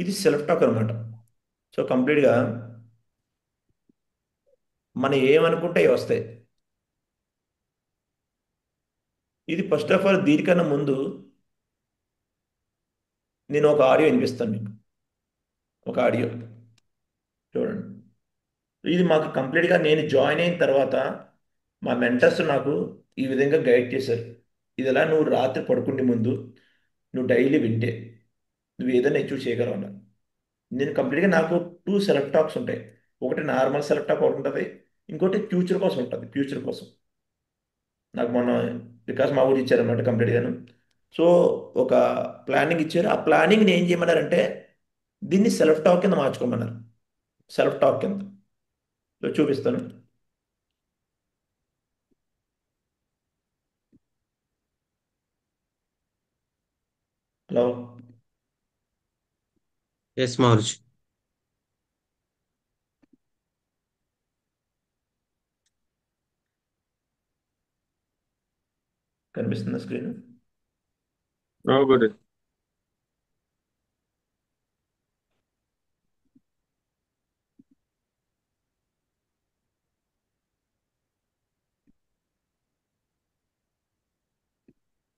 ఇది సెల్ఫ్ టాక్ అనమాట. సో కంప్లీట్గా మనం ఏమనుకుంటే అవి వస్తాయి. ఇది ఫస్ట్ ఆఫ్ ఆల్ దీనికన్నా ముందు నేను ఒక ఆడియో వినిపిస్తాను మీకు. ఒక ఆడియో చూడండి. ఇది మాకు కంప్లీట్గా నేను జాయిన్ అయిన తర్వాత మా మెంటర్స్ నాకు ఈ విధంగా గైడ్ చేశారు. ఇది ఎలా నువ్వు రాత్రి పడుకునే ముందు నువ్వు డైలీ వింటే నువ్వు ఏదైనా అచీవ్ చేయగలవు అన్నారు. నేను కంప్లీట్గా నాకు 2 సెల్ఫ్ టాక్స్ ఉంటాయి. ఒకటి నార్మల్ సెల్ఫ్ టాక్ ఒకటి ఉంటుంది, ఇంకోటి ఫ్యూచర్ కోసం ఉంటుంది. ఫ్యూచర్ కోసం నాకు మొన్న వికాస్ మా ఊరు ఇచ్చారన్నమాట కంప్లీట్గాను. సో ఒక ప్లానింగ్ ఇచ్చారు. ఆ ప్లానింగ్ని ఏం చేయమన్నారంటే దీన్ని సెల్ఫ్ టాక్ కింద మార్చుకోమన్నారు. సెల్ఫ్ టాక్ కింద సో చూపిస్తాను. హలో, ఎస్ మారుజ్. కనిపిస్తుందా స్క్రీన్? Oh, good.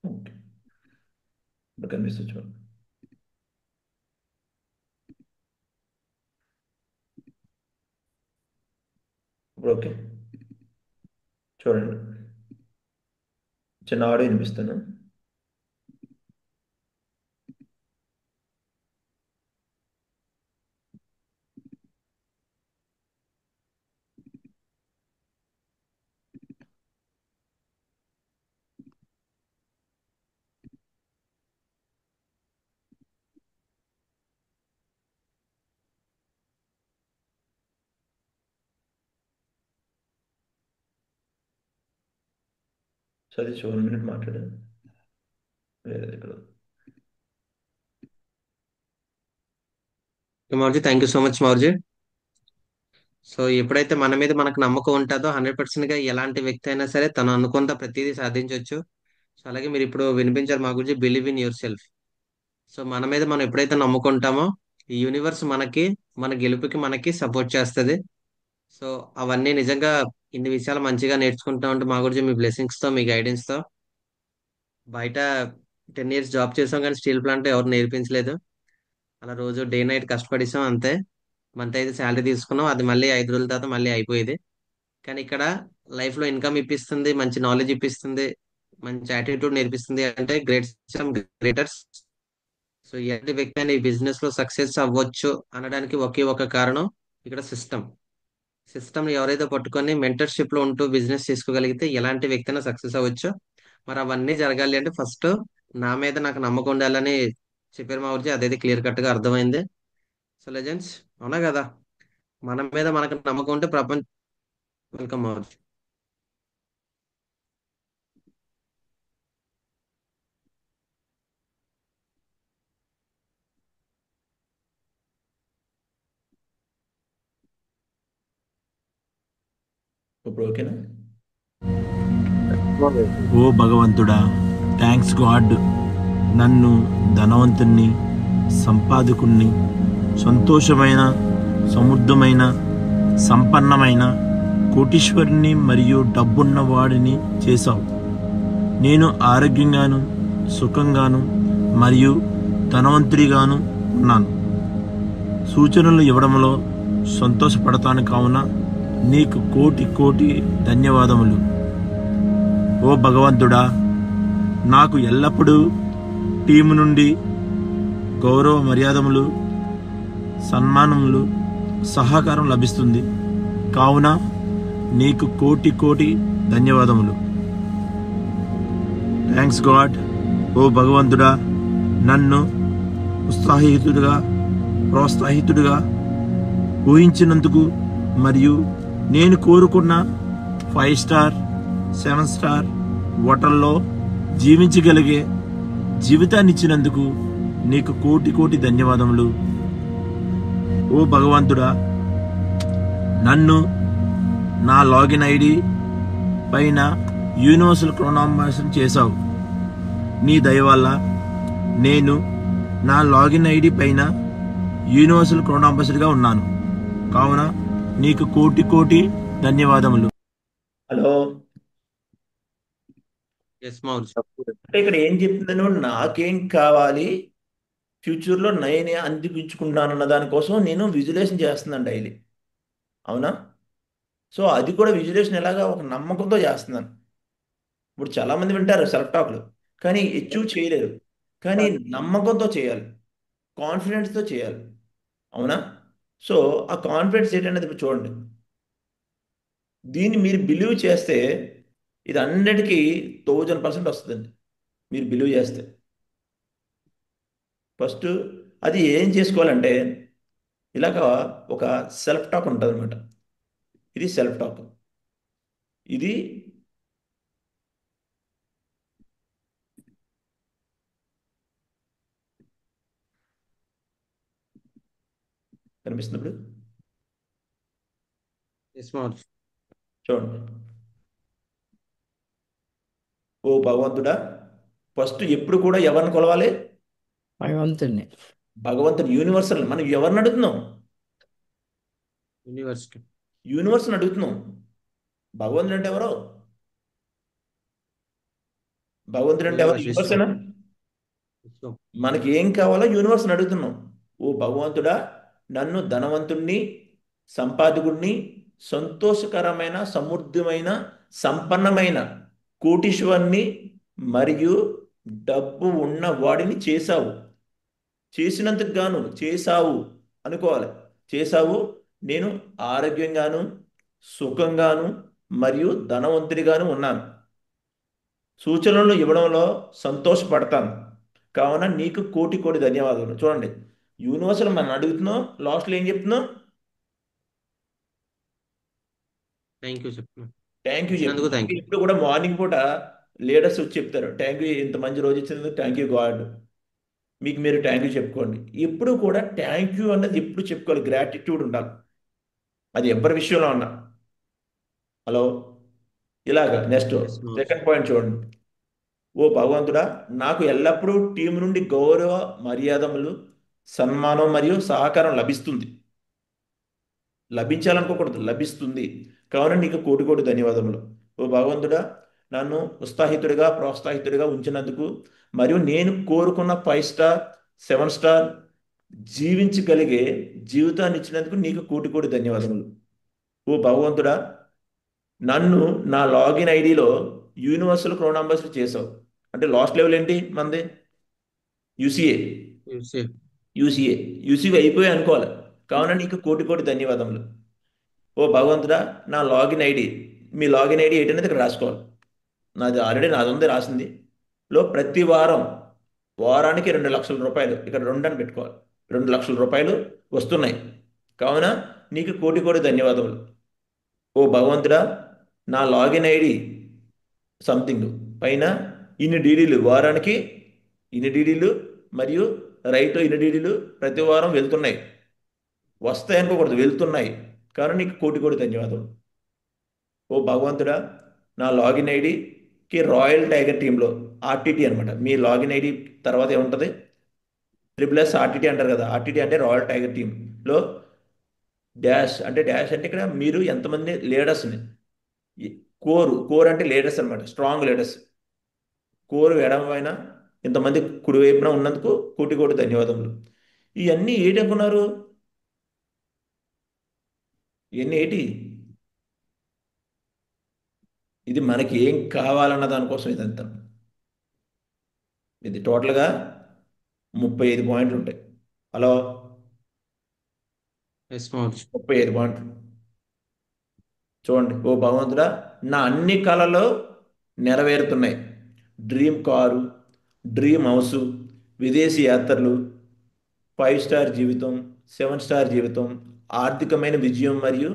ఓకే, ఇప్పుడు కనిపిస్తుంది చూడండి. ఇప్పుడు ఓకే చూడండి, చిన్న ఆడియో వినిపిస్తాను. సతీష్ 1 మినిట్ మాట్లాడు. వేరేది ఇక్కడ. మారుజీ, థ్యాంక్ యూ సో మచ్ మారుజీ. సో ఎప్పుడైతే మన మీద మనకు నమ్మకం ఉంటుందో 100% గా ఎలాంటి వ్యక్తి అయినా సరే తను అనుకున్న ప్రతిదీ సాధించవచ్చు. సో అలాగే మీరు ఇప్పుడు వినిపించారు మా గురించి believe in your self. So మన మీద మనం ఎప్పుడైతే నమ్ముకుంటామో ఈ యూనివర్స్ మనకి మన గెలుపుకి మనకి సపోర్ట్ చేస్తుంది. సో అవన్నీ నిజంగా ఇన్ని విషయాలు మంచిగా నేర్చుకుంటా ఉంటే మా గురించి మీ బ్లెస్సింగ్స్ తో మీ గైడెన్స్ తో బయట 10 years జాబ్ చేసాం కానీ స్టీల్ ప్లాంట్ ఎవరు నేర్పించలేదు. అలా రోజు డే నైట్ కష్టపడిస్తాం అంతే. మంత్ అయితే శాలరీ తీసుకున్నాం, అది మళ్ళీ 5 రోజుల తర్వాత మళ్ళీ అయిపోయేది. కానీ ఇక్కడ లైఫ్ లో ఇన్కమ్ ఇప్పిస్తుంది, మంచి నాలెడ్జ్ ఇప్పిస్తుంది, మంచి యాటిట్యూడ్ నేర్పిస్తుంది అంటే గ్రేట్ గ్రేటర్స్. సో ఎలాంటి వ్యక్తి అయినా ఈ బిజినెస్ లో సక్సెస్ అవ్వచ్చు అనడానికి ఒకే ఒక కారణం ఇక్కడ సిస్టమ్ ఎవరైతే పట్టుకొని మెంటర్షిప్ లో ఉంటూ బిజినెస్ చేసుకోగలిగితే ఎలాంటి వ్యక్తి అయినా సక్సెస్ అవ్వచ్చు. మరి అవన్నీ జరగాలి అంటే ఫస్ట్ నా మీద నాకు నమ్మకం ఉండాలని చెప్పారు మా ఊరి. అదైతే క్లియర్ కట్ గా అర్థమైంది. సో లెజెండ్స్, అవునా కదా? మన మీద మనకు నమ్మకం ఉంటే ప్రపంచం. వెల్కమ్ మా ఊరి. ఇప్పుడు ఓకేనా? ఓ భగవంతుడా, థ్యాంక్స్ గాడ్, నన్ను ధనవంతుణ్ణి, సంపాదకుణ్ణి, సంతోషమైన, సమృద్ధమైన, సంపన్నమైన, కోటీశ్వరుని మరియు డబ్బున్న వాడిని చేశావు. నేను ఆరోగ్యంగాను, సుఖంగాను మరియు ధనవంతుడిగాను ఉన్నాను. సూచనలు ఇవ్వడంలో సంతోషపడతాను. కావున నీకు కోటి కోటి ధన్యవాదములు. ఓ భగవంతుడా, నాకు ఎల్లప్పుడూ టీము నుండి గౌరవ మర్యాదములు, సన్మానములు, సహకారం లభిస్తుంది. కావున నీకు కోటి కోటి ధన్యవాదములు. Thanks God. ఓ భగవంతుడా, నన్ను ప్రోత్సాహితుడిగా ఊహించినందుకు మరియు నేను కోరుకున్న 5 స్టార్ 7 స్టార్ హోటల్లో జీవించగలిగే జీవితాన్ని ఇచ్చినందుకు నీకు కోటి కోటి ధన్యవాదములు. ఓ భగవంతుడా, నన్ను నా లాగిన్ ఐడి పైన యూనివర్సల్ క్రోనాంబాసన్ చేశావు. నీ దయ వల్ల నేను నా లాగిన్ ఐడి పైన యూనివర్సల్ క్రోనాంబాసర్గా ఉన్నాను. కావున నీకు కోటి కోటి ధన్యవాదములు. హలో, ఎస్ మా ఊరి. అంటే ఇక్కడ ఏం చెప్తున్నాను, నాకేం కావాలి ఫ్యూచర్లో నేనే అందిపించుకుంటానన్న దానికోసం నేను విజులేషన్ చేస్తున్నాను డైలీ. అవునా? సో అది కూడా విజులేషన్ ఎలాగా ఒక నమ్మకంతో చేస్తున్నాను. ఇప్పుడు చాలామంది వింటారు సెల్ఫ్ టాక్లు, కానీ అచీవ్ చేయలేరు. కానీ నమ్మకంతో చేయాలి, కాన్ఫిడెన్స్తో చేయాలి. అవునా? సో ఆ కాన్ఫిడెన్స్ ఏంటనేది ఇప్పుడు చూడండి. దీన్ని మీరు బిలీవ్ చేస్తే ఇది 100కి 1000% వస్తుందండి. మీరు బిలీవ్ చేస్తే ఫస్ట్ అది ఏం చేసుకోవాలంటే ఇలాగ ఒక సెల్ఫ్ టాక్ ఉంటుంది అనమాట. ఇది సెల్ఫ్ టాక్. ఇది కనిపిస్తుంది ఇప్పుడు. ఎస్ మావోజీ. చూడండి. ఓ భగవంతుడా, ఫస్ట్ ఎప్పుడు కూడా ఎవరిని కొలవాలి? భగవంతుడిని. భగవంతుడు, యూనివర్సల్. మనం ఎవరిని అడుగుతున్నాం? యూనివర్సిటీ. యూనివర్స్ని అడుగుతున్నాం. భగవంతుడు అంటే ఎవరో? భగవంతుడు అంటే ఎవరు? యూనివర్స్, విశ్వం. యూనివర్సేనా? విశ్వం. మనకి ఏం కావాలో యూనివర్స్ని అడుగుతున్నాం. ఓ భగవంతుడా, నన్ను ధనవంతుణ్ణి, సంపాదకుడిని, సంతోషకరమైన, సమృద్ధమైన, సంపన్నమైన, కోటీశ్వరుని మరియు డబ్బు ఉన్న వాడిని చేశావు. చేసినందుకు గాను చేశావు అనుకోవాలి. చేశావు. నేను ఆరోగ్యంగాను, సుఖంగాను మరియు ధనవంతుడిగాను ఉన్నాను. సూచనలు ఇవ్వడంలో సంతోషపడతాను. కావున నీకు కోటి కోటి ధన్యవాదాలు. చూడండి, యూనివర్సల్ మనం అడుగుతున్నాం, లాస్ట్లో ఏం చెప్తున్నాం? థ్యాంక్ యూ చెప్తున్నాను. థ్యాంక్ యూ ఇచ్చినందుకు చెప్తున్నాం. Thank you. ఇప్పుడు కూడా మార్నింగ్ పూట లీడర్స్ వచ్చి చెప్తారు, థ్యాంక్ యూ, ఇంత మంచి రోజు ఇచ్చినందుకు థ్యాంక్ యూ గాడ్. మీకు మీరు థ్యాంక్ యూ చెప్పుకోండి. ఎప్పుడు కూడా థ్యాంక్ యూ అన్నది ఎప్పుడు చెప్పుకోవాలి, గ్రాటిట్యూడ్ ఉండాలి. అది ఎవరి విషయంలో ఉన్నా. హలో, ఇలాగ నెక్స్ట్ ఎస్ మావోజీ. సెకండ్ పాయింట్ చూడండి. ఓ భగవంతుడా, నాకు ఎల్లప్పుడూ టీం నుండి గౌరవ మర్యాదములు, సన్మానం మరియు సహకారం లభిస్తుంది. లభించాలనుకోకూడదు, లభిస్తుంది. కావున నీకు కోటి కోటి ధన్యవాదములు. ఓ భగవంతుడా, నన్ను ఉత్సాహితుడిగా, ప్రోత్సాహితుడిగా ఉంచినందుకు మరియు నేను కోరుకున్న 5 స్టార్ 7 స్టార్ జీవించగలిగే జీవితాన్ని ఇచ్చినందుకు నీకు కోటి కోటి ధన్యవాదములు. ఓ భగవంతుడా, నన్ను నా లాగిన్ ఐడిలో యూనివర్సల్ క్రౌన్ అంబాసిడర్ చేసావు. అంటే లాస్ట్ లెవెల్ ఏంటి మనది? యూసీఏ. యూసీ. యూసీఏ యూసీఏ అయిపోయి అనుకోవాలి. కావున నీకు కోటి కోటి ధన్యవాదములు. ఓ భగవంతుడా, నా లాగిన్ ఐడి, మీ లాగిన్ ఐడి ఏంటనేది ఇక్కడ రాసుకోవాలి. నాది ఉంది రాసింది. ప్రతి వారం, వారానికి 2 లక్షల రూపాయలు, ఇక్కడ 2 అని పెట్టుకోవాలి, 2 లక్షల రూపాయలు వస్తున్నాయి. కావున నీకు కోటి కోటి ధన్యవాదములు. ఓ భగవంతుడా, నా లాగిన్ ఐడి సంథింగ్ పైన ఇన్ని డీడీలు, వారానికి ఇన్ని డీడీలు మరియు రైట్ ఇన్ని డీడీలు ప్రతి వారం వెళ్తున్నాయి. వస్తాయి అనుకోకూడదు, వెళ్తున్నాయి. కావున నీకు కోటి కోటి ధన్యవాదాలు. ఓ భగవంతుడా, నా లాగిన్ ఐడికి రాయల్ టైగర్ టీంలో ఆర్టీటీ అనమాట. మీ లాగిన్ ఐడి తర్వాత ఏముంటుంది? ట్రిపుల్ ఆర్టీటీ అంటారు కదా. ఆర్టీటీ అంటే రాయల్ టైగర్ టీంలో డాష్ అంటే ఇక్కడ మీరు ఎంతమంది లీడర్స్ని, కోర్ అంటే లీడర్స్ అనమాట, స్ట్రాంగ్ లీడర్స్. కోరు ఎడమపైన ఇంతమంది కుడివైపున ఉన్నందుకు కోటి కోటి ధన్యవాదములు. ఇవన్నీ ఏంటనుకున్నారు? ఇవన్నీ ఏంటి? ఇది మనకి ఏం కావాలన్న దానికోసం ఇదంతా. ఇది టోటల్గా 35 పాయింట్లు ఉంటాయి. Hello, yes మావోజీ. 35 పాయింట్లు. చూడండి. ఓ భగవంతుడా, నా అన్ని కళలు నెరవేరుతున్నాయి. డ్రీమ్ కారు, డ్రీమ్ హౌస్, విదేశీ యాత్రలు, 5 స్టార్ జీవితం, 7 స్టార్ జీవితం, ఆర్థికమైన విజయం మరియు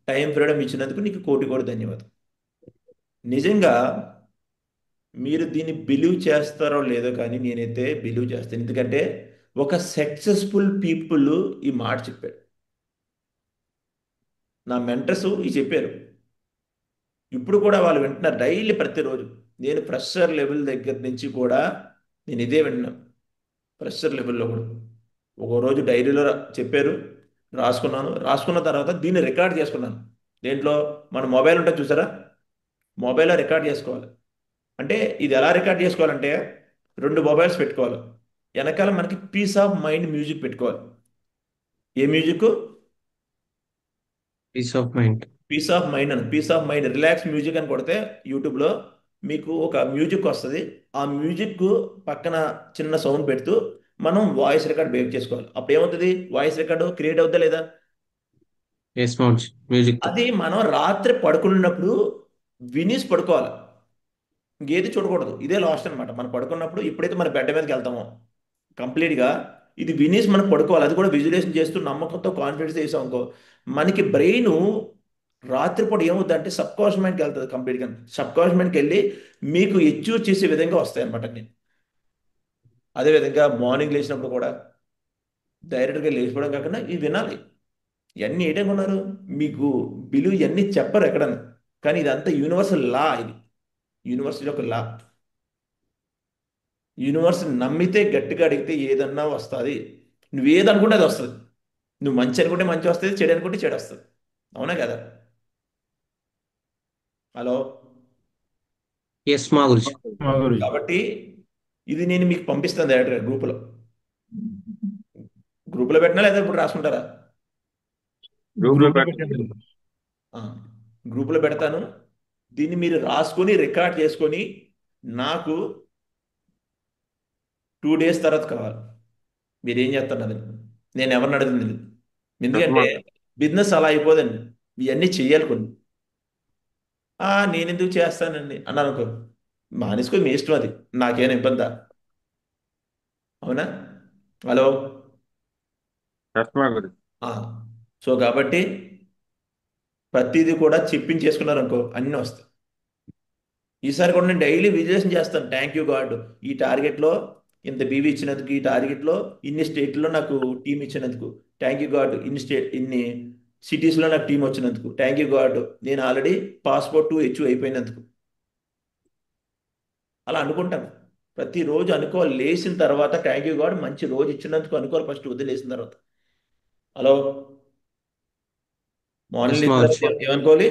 టైం ఫ్రీడమ్ ఇచ్చినందుకు నీకు కోటి కోటి ధన్యవాదాలు. నిజంగా మీరు దీన్ని బిలీవ్ చేస్తారో లేదో కానీ నేనైతే బిలీవ్ చేస్తాను. ఎందుకంటే ఒక సక్సెస్ఫుల్ పీపుల్ ఈ మాట చెప్పాడు. నా మెంటర్స్ ఈ చెప్పారు. ఇప్పుడు కూడా వాళ్ళు వింటున్నారు డైలీ, ప్రతిరోజు. నేను ప్రెషర్ లెవెల్ దగ్గర నుంచి కూడా నేను ఇదే వింటున్నాను. ప్రెషర్ లెవెల్లో కూడా ఒక రోజు డైరీలో చెప్పారు, రాసుకున్నాను. రాసుకున్న తర్వాత దీన్ని రికార్డ్ చేసుకున్నాను. దేంట్లో? మన మొబైల్ ఉంటుంది చూసారా, మొబైల్లో రికార్డ్ చేసుకోవాలి. అంటే ఇది ఎలా రికార్డ్ చేసుకోవాలంటే 2 మొబైల్స్ పెట్టుకోవాలి. వెనకాల మనకి పీస్ ఆఫ్ మైండ్ మ్యూజిక్ పెట్టుకోవాలి. ఏ music? Peace of mind. Peace of mind అని, peace of mind relax music అని కొడితే యూట్యూబ్లో మీకు ఒక మ్యూజిక్ వస్తుంది. ఆ మ్యూజిక్ పక్కన చిన్న సౌండ్ పెడుతూ మనం వాయిస్ రికార్డ్ బేక్ చేసుకోవాలి. అప్పుడు ఏమవుతుంది? వాయిస్ రికార్డు క్రియేట్ అవుతుందా లేదా? ఎస్ మౌజ్, మ్యూజిక్ తో. అది మనం రాత్రి పడుకున్నప్పుడు వినేసి పడుకోవాలి. ఇంకేది చూడకూడదు. ఇదే లాస్ట్ అనమాట. మనం పడుకున్నప్పుడు ఎప్పుడైతే మన బెడ్ మీదకి వెళ్తామో కంప్లీట్గా ఇది వినేసి మనం పడుకోవాలి. అది కూడా విజువలైజేషన్ చేస్తూ నమ్మకంతో కాన్ఫిడెన్స్ చేసాం అనుకో, మనకి బ్రెయిన్ రాత్రిపూట ఏమవుతుంది అంటే సబ్ కాన్షియస్ మైండ్కి వెళ్తుంది. కంప్లీట్గా సబ్ కాన్షియస్ మైండ్కి వెళ్ళి మీకు ఎచ్యూర్ చేసే విధంగా వస్తాయి అనమాట నేను. అదేవిధంగా మార్నింగ్ లేచినప్పుడు కూడా డైరెక్ట్గా లేచిపోవడం కాకుండా ఇవి వినాలి. ఇవన్నీ ఏంటనుకున్నారు? మీకు బిలీవ్ ఇవన్నీ చెప్పరు ఎక్కడన్నా, కానీ ఇదంతా యూనివర్సల్ లా. ఇది యూనివర్సల్ యొక్క లా. యూనివర్స్ నమ్మితే గట్టిగా అడిగితే ఏదన్నా వస్తుంది. నువ్వు ఏదనుకుంటే అది వస్తుంది. నువ్వు మంచి అనుకుంటే మంచి వస్తుంది, చెడు అనుకుంటే చెడు వస్తుంది. అవునా కదా? హలో. ఎస్ మా గురించి. మా గురుజీ. కాబట్టి ఇది నేను మీకు పంపిస్తాను డైరెక్ట్గా గ్రూపులో. గ్రూపులో పెట్టినా లేదా ఇప్పుడు రాసుకుంటారా? గ్రూప్ లో గ్రూప్ లో పెట్టండి. పెట్టండి. ఆ, గ్రూపులో పెడతాను. దీన్ని మీరు రాసుకొని రికార్డ్ చేసుకొని నాకు 2 days తర్వాత కావాలి. మీరు ఏం చేస్తారు అది నేను ఎవరిని అడిగింది లేదు. ఎందుకంటే బిజినెస్ అలా అయిపోదండి. ఇవన్నీ చెయ్యాలి కొన్ని. నేను ఎందుకు చేస్తానండి అన్నాను అనుకో, మానేసుకొని మీ ఇష్టం, అది నాకేమైనా ఇబ్బందా? అవునా? హలో. ఎస్ మా గురుజీ. ఆ, సో కాబట్టి ప్రతిదీ కూడా చెప్పించేసుకున్నారు అనుకో, అన్నీ వస్తాయి. ఈసారి కూడా నేను డైలీ విజువలైజేషన్ చేస్తాను. థ్యాంక్ యూ గాడ్, ఈ టార్గెట్లో ఇంత బీవీ ఇచ్చినందుకు, ఈ టార్గెట్లో ఇన్ని స్టేట్లో నాకు టీం ఇచ్చినందుకు థ్యాంక్ యూ గాడ్, ఇన్ని సిటీస్లో నాకు టీం వచ్చినందుకు థ్యాంక్ యూ గాడ్, నేను ఆల్రెడీ పాస్పోర్ట్ హెచ్ అయిపోయినందుకు. అలా అనుకుంటాను. ప్రతిరోజు అనుకోవాలి. లేచిన తర్వాత థ్యాంక్ యూ గాడ్, మంచి రోజు ఇచ్చినందుకు అనుకోవాలి ఫస్ట్, వదిలేసిన తర్వాత. హలో. మార్నింగ్ ఎస్ లేచిన మౌజ్. తర్వాత ఏమనుకోవాలి?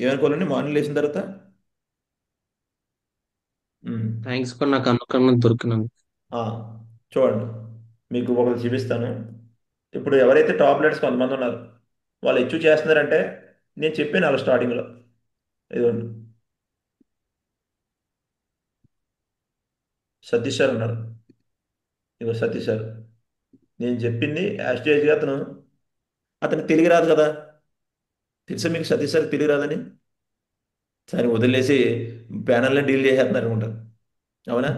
ఏమనుకోవాలండి మార్నింగ్ లేచిన తర్వాత? ఉమ్. థ్యాంక్స్ ఫర్ నాకు అనుకరణ దొరికినందుకు. ఆ, చూడండి, మీకు ఒకటి చూపిస్తాను. ఇప్పుడు ఎవరైతే టాప్ లీడర్స్ కొంతమంది ఉన్నారు, వాళ్ళు అచీవ్ చేస్తున్నారంటే నేను చెప్పాను వాళ్ళు స్టార్టింగ్లో. ఇదిగోండి, సతీష్ సార్ ఉన్నారు. ఇగో సతీష్ సార్. నేను చెప్పింది యాస్టేజ్గా అతనికి తెలుగు రాదు కదా. తెలుసా మీకు సతీష్ సార్ తెలుగు రాదని? సరే వదిలేసి ప్యానల్ని డీల్ చేసేస్తున్నారు అనుకుంటారు. అవునా?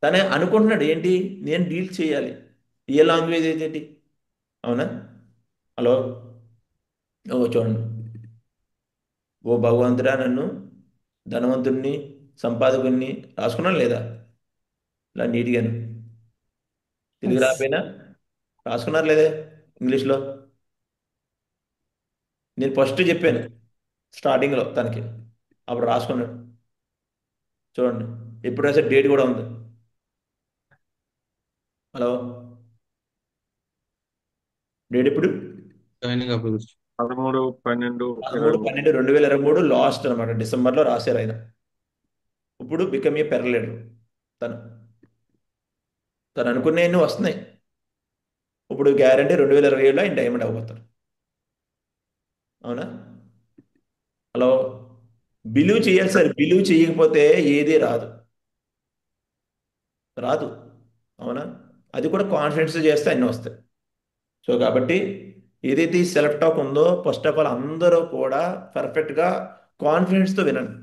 తనే అనుకుంటున్నాడు ఏంటి, నేను డీల్ చేయాలి. ఏ లాంగ్వేజ్ అయితే ఏంటి? అవునా? హలో. ఓ చూడండి, ఓ భగవంతుడా నన్ను ధనవంతుడిని, సంపాదకుడిని రాసుకున్నాను లేదా? ఇలా నీట్గాను. తెలుగు ఎస్. రాకపోయినా రాసుకున్నారు లేదే ఇంగ్లీష్లో? నేను ఫస్ట్ చెప్పాను స్టార్టింగ్లో తనకి, అప్పుడు రాసుకున్నాడు. చూడండి, ఎప్పుడు రాసే డేట్ కూడా ఉంది. హలో. డేట్ ఎప్పుడు? జాయినింగ్ అప్పుడు గురించి. 13/12/23. 13/12/2023 లాస్ట్ అనమాట. డిసెంబర్లో రాశారు ఆయన. ఇప్పుడు బికమ్ ఏ పెరలేడు. తను తను అనుకునేవన్నీ వస్తున్నాయి. ఇప్పుడు గ్యారంటీ 2027లో ఆయన డైమండ్ అవ్వబోతారు. అవునా? హలో. బిలీవ్ చేయాలి సార్. బిలీవ్ చేయకపోతే ఏది రాదు. రాదు. అవునా? అది కూడా కాన్ఫిడెన్స్ చేస్తే అన్నీ వస్తాయి. సో కాబట్టి ఏదైతే ఈ సెల్ఫ్ టాక్ ఉందో, ఫస్ట్ ఆఫ్ ఆల్ అందరూ కూడా పర్ఫెక్ట్గా కాన్ఫిడెన్స్తో వినండి.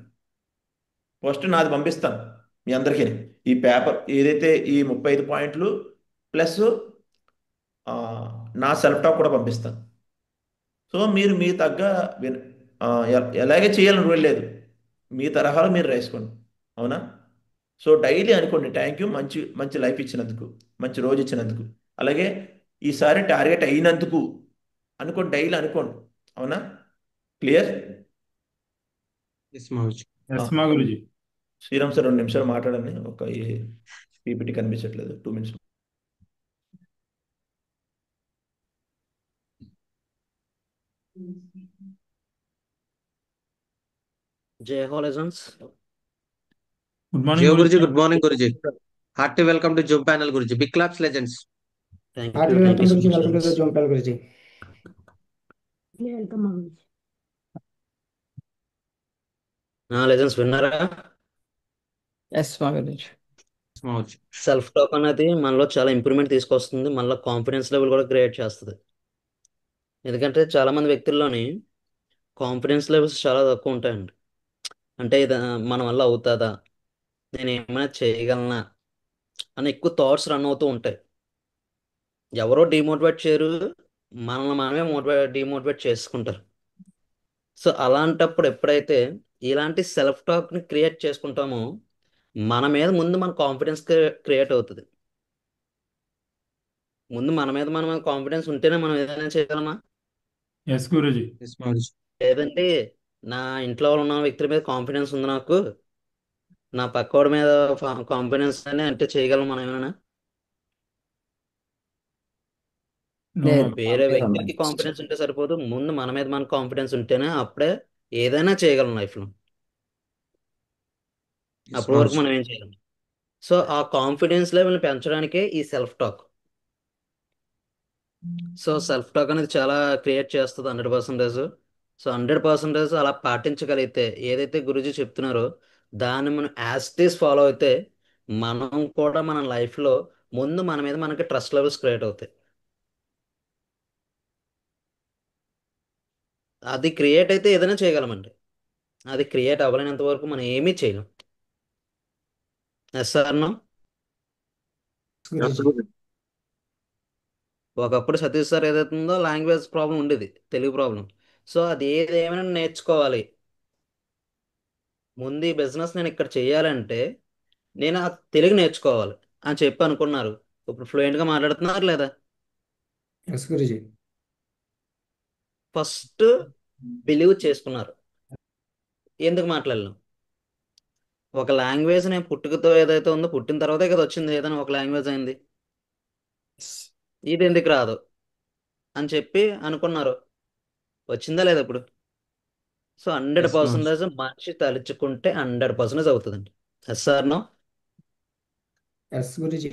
ఫస్ట్ నాది పంపిస్తాను మీ అందరికీ. ఈ పేపర్ ఏదైతే ఈ 35 పాయింట్లు ప్లస్ నా సెల్ఫ్ టాక్ కూడా పంపిస్తాను. సో మీరు మీ తగ్గ విన్ ఎలాగే చేయాలని రూల్ లేదు. మీ తరహాలో మీరు రాసుకోండి. అవునా? సో డైలీ అనుకోండి థ్యాంక్ యూ, మంచి మంచి లైఫ్ ఇచ్చినందుకు, మంచి రోజు ఇచ్చినందుకు, అలాగే ఈసారి టార్గెట్ అయినందుకు అనుకోండి. డైలీ అనుకోండి. అవునా? క్లియర్? ఎస్ మౌజ్. ఎస్ మా గురుజీ. శ్రీరామ్ సార్ 2 నిమిషాలు మాట్లాడండి. ఒక పీపీటీ కనిపించట్లేదు. 2 minutes. జై హాలిజన్స్. గుడ్ మార్నింగ్ జియో Guruji, Guruji. Good morning Guruji. Hearty welcome to zoom panel Guruji. Big claps legends. Thank you heartily thank you welcome so గురించి, much welcome to the legends. Zoom call గురించి. లెజెండ్స్ విన్నారా? ఎస్ మా గురించి. సెల్ఫ్ టాక్ అనేది మనలో చాలా ఇంప్రూవ్మెంట్ తీసుకొస్తుంది, మనలో కాన్ఫిడెన్స్ లెవెల్ కూడా క్రియేట్ చేస్తుంది. ఎందుకంటే చాలా మంది వ్యక్తుల్లోని కాన్ఫిడెన్స్ లెవెల్స్ చాలా తక్కువ ఉంటాయండి. అంటే ఇది మన వల్ల అవుతుందా, నేను ఏమైనా చేయగలనా అని ఎక్కువ థాట్స్ రన్ అవుతూ ఉంటాయి. ఎవరో డిమోటివేట్ చేయరు, మనల్ని మనమే డిమోటివేట్ చేసుకుంటారు. సో అలాంటప్పుడు ఎప్పుడైతే ఇలాంటి సెల్ఫ్ టాక్ని క్రియేట్ చేసుకుంటామో మన మీద ముందు మన కాన్ఫిడెన్స్ క్రియేట్ అవుతుంది. ముందు మన మీద మనం కాన్ఫిడెన్స్ ఉంటేనే మనం ఏదైనా చేయగలమా? ఎస్ గురుజీ. లేదంటే నా ఇంట్లో ఉన్న వ్యక్తుల మీద కాన్ఫిడెన్స్ ఉంది నాకు, నా పక్కోడి మీద కాన్ఫిడెన్స్ అని అంటే చేయగలం మనం ఏమైనా? నో లేదు. వేరే వ్యక్తికి కాన్ఫిడెన్స్ ఉంటే సరిపోదు, ముందు మన మీద మన కాన్ఫిడెన్స్ ఉంటేనే అప్పుడే ఏదైనా చేయగలం లైఫ్లో. అప్పటి వరకు మనం ఏం చేయలేం. సో ఆ కాన్ఫిడెన్స్ లెవెల్ని పెంచడానికే ఈ self talk. So self talk అనేది చాలా క్రియేట్ చేస్తుంది 100%. సో 100% అలా పాటించగలిగితే, ఏదైతే గురుజీ చెప్తున్నారో దాన్ని మనం యాజ్ ఇట్ ఈస్ ఫాలో అయితే, మనం కూడా మన లైఫ్లో ముందు మన మీద మనకి ట్రస్ట్ లెవెల్స్ క్రియేట్ అవుతాయి. అది క్రియేట్ అయితే ఏదైనా చేయగలమండి. అది క్రియేట్ అవ్వలేనంత వరకు మనం ఏమీ చేయలేం. Yes sir no. ఎస్ గురించి గురుజీ. ఒకప్పుడు సతీష్ సార్ ఏదైతే ఉందో లాంగ్వేజ్ ప్రాబ్లం ఉండేది, తెలుగు ప్రాబ్లం. సో అది ఏదేమైనా నేర్చుకోవాలి. ముందు ఈ బిజినెస్ నేను ఇక్కడ చేయాలంటే నేను ఆ తెలుగు నేర్చుకోవాలి అని చెప్పి అనుకున్నారు. ఇప్పుడు ఫ్లూయెంట్గా మాట్లాడుతున్నారు లేదా? ఎస్ గురించి. ఫస్ట్ బిలీవ్ చేసుకున్నారు. ఎందుకు మాట్లాడలేం? ఒక లాంగ్వేజ్ నేను పుట్టుకతో ఏదైతే ఉందో, పుట్టిన తర్వాతే కదా వచ్చింది ఏదైనా ఒక లాంగ్వేజ్ అయింది. ఇది ఎందుకు రాదు అని చెప్పి అనుకున్నారు. వచ్చిందా లేదా ఇప్పుడు? So hundred yes Guruji. Percentage మనిషి తలుచుకుంటే 100% అవుతుందండి. Yes sir no. ఎస్ గురించి.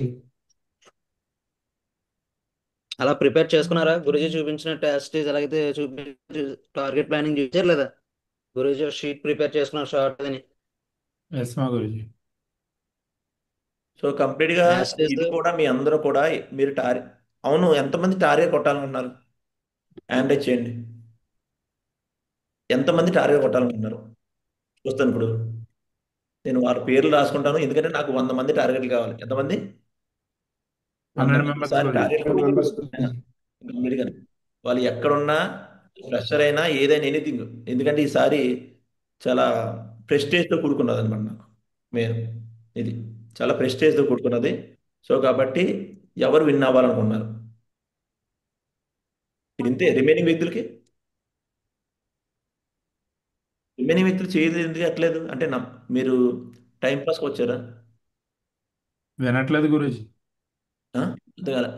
అలా ప్రిపేర్ చేసుకున్నారా? గురుజీ చూపించిన టెస్ట్ ఎలాగైతే టార్గెట్ ప్లానింగ్ చూపించారు లేదా? గురుజీ షీట్ ప్రిపేర్ చేసుకున్నారు షార్ట్ అని. ఎస్ మా గురుజీ. సో కంప్లీట్గా యాజ్ ఇట్ ఇది ఈస్. కూడా మీ అందరూ కూడా మీరు అవును, ఎంతమంది టార్గెట్ కొట్టాలనుకుంటున్నారు? హ్యాండ్ చేయండి. ఎంతమంది టార్గెట్ కొట్టాలనుకుంటున్నారు? చూస్తాను ఇప్పుడు. నేను వారి పేర్లు రాసుకుంటాను, ఎందుకంటే నాకు 100 మంది టార్గెట్లు కావాలి. ఎంతమంది? 100 100 మంది మెంబర్స్ ఈసారి గురుజీ. టార్గెట్ 100 మెంబర్స్ కొట్టి గురించి. కంప్లీట్గా వాళ్ళు ఎక్కడున్నా, ఫ్రెషర్ అయినా, ఏదైనా ఎనీథింగ్. ఎందుకంటే ఈసారి చాలా ప్రెస్టేజ్తో కూడుకున్నది అనమాట నాకు. నేను ఇది చాలా ప్రెస్టేజ్తో కూడుకున్నది. సో కాబట్టి ఎవరు విన్ అవ్వాలనుకున్నారు? ఇది ఇంతే. రిమైనింగ్ వ్యక్తులు చేయలేదు ఎందుకు ఎట్లేదు అంటే మీరు టైం పాస్కి వచ్చారా? వినట్లేదు గురుజీ. ఆ? అర్థం కాలే.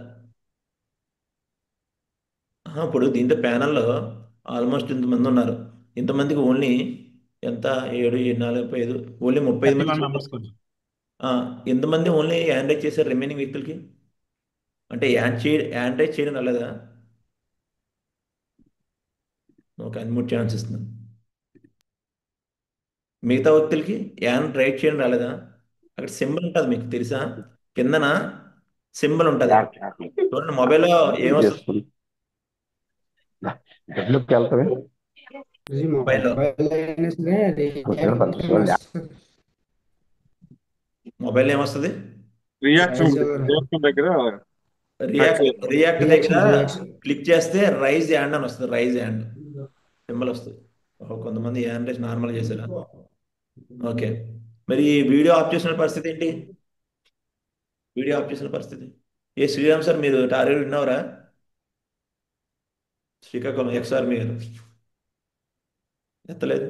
ఇప్పుడు దీంట్లో ప్యానల్లో ఆల్మోస్ట్ ఇంతమంది ఉన్నారు. ఇంతమందికి ఓన్లీ ఎంత 7, 7, 4, 5 ఓన్లీ 35 మంది 31 చూడాలి. మెంబర్స్ గురుజీ. ఎంతమంది ఓన్లీ హ్యాండ్ రైజ్ చేశారు రిమైనింగ్ వ్యక్తులకి? అంటే హ్యాండ్ రైజ్ చేయడం రాలేదా? ఒక అన్మ్యూట్ ఛాన్స్ ఇస్తున్నాను. మిగతా వ్యక్తులకి హ్యాండ్ రైట్ చేయడం రాలేదా? అక్కడ సింబల్ ఉంటుంది, మీకు తెలుసా? కిందన సింబల్ ఉంటుంది. చూడండి మొబైల్లో ఏమొస్తుంది? గురించి మొబైల్లో మొబైల్ అయినా సరే రియాక్ట్ అని వస్తుంది. మొబైల్లో ఏమొస్తుంది? రియాక్షన్ రైజ్ రియాక్షన్ దగ్గర రియాక్ట్ రియాక్ట్ దగ్గర రియాక్షన్. క్లిక్ చేస్తే రైజ్ హ్యాండ్ అని వస్తుంది. రైజ్ హ్యాండ్ సింబల్ వస్తుంది. కొంతమంది హ్యాండ్ రైజ్ నార్మల్ చేశారా? ఓకే. మరి ఈ వీడియో ఆఫ్ చేసిన పరిస్థితి ఏంటి? వీడియో ఆఫ్ చేసిన పరిస్థితి శ్రీరామ్ సార్, మీరు టార్గెట్ విన్నవరా? శ్రీకాకుళం ఎక్స్ఆర్ మీరు ఎత్తలేదు.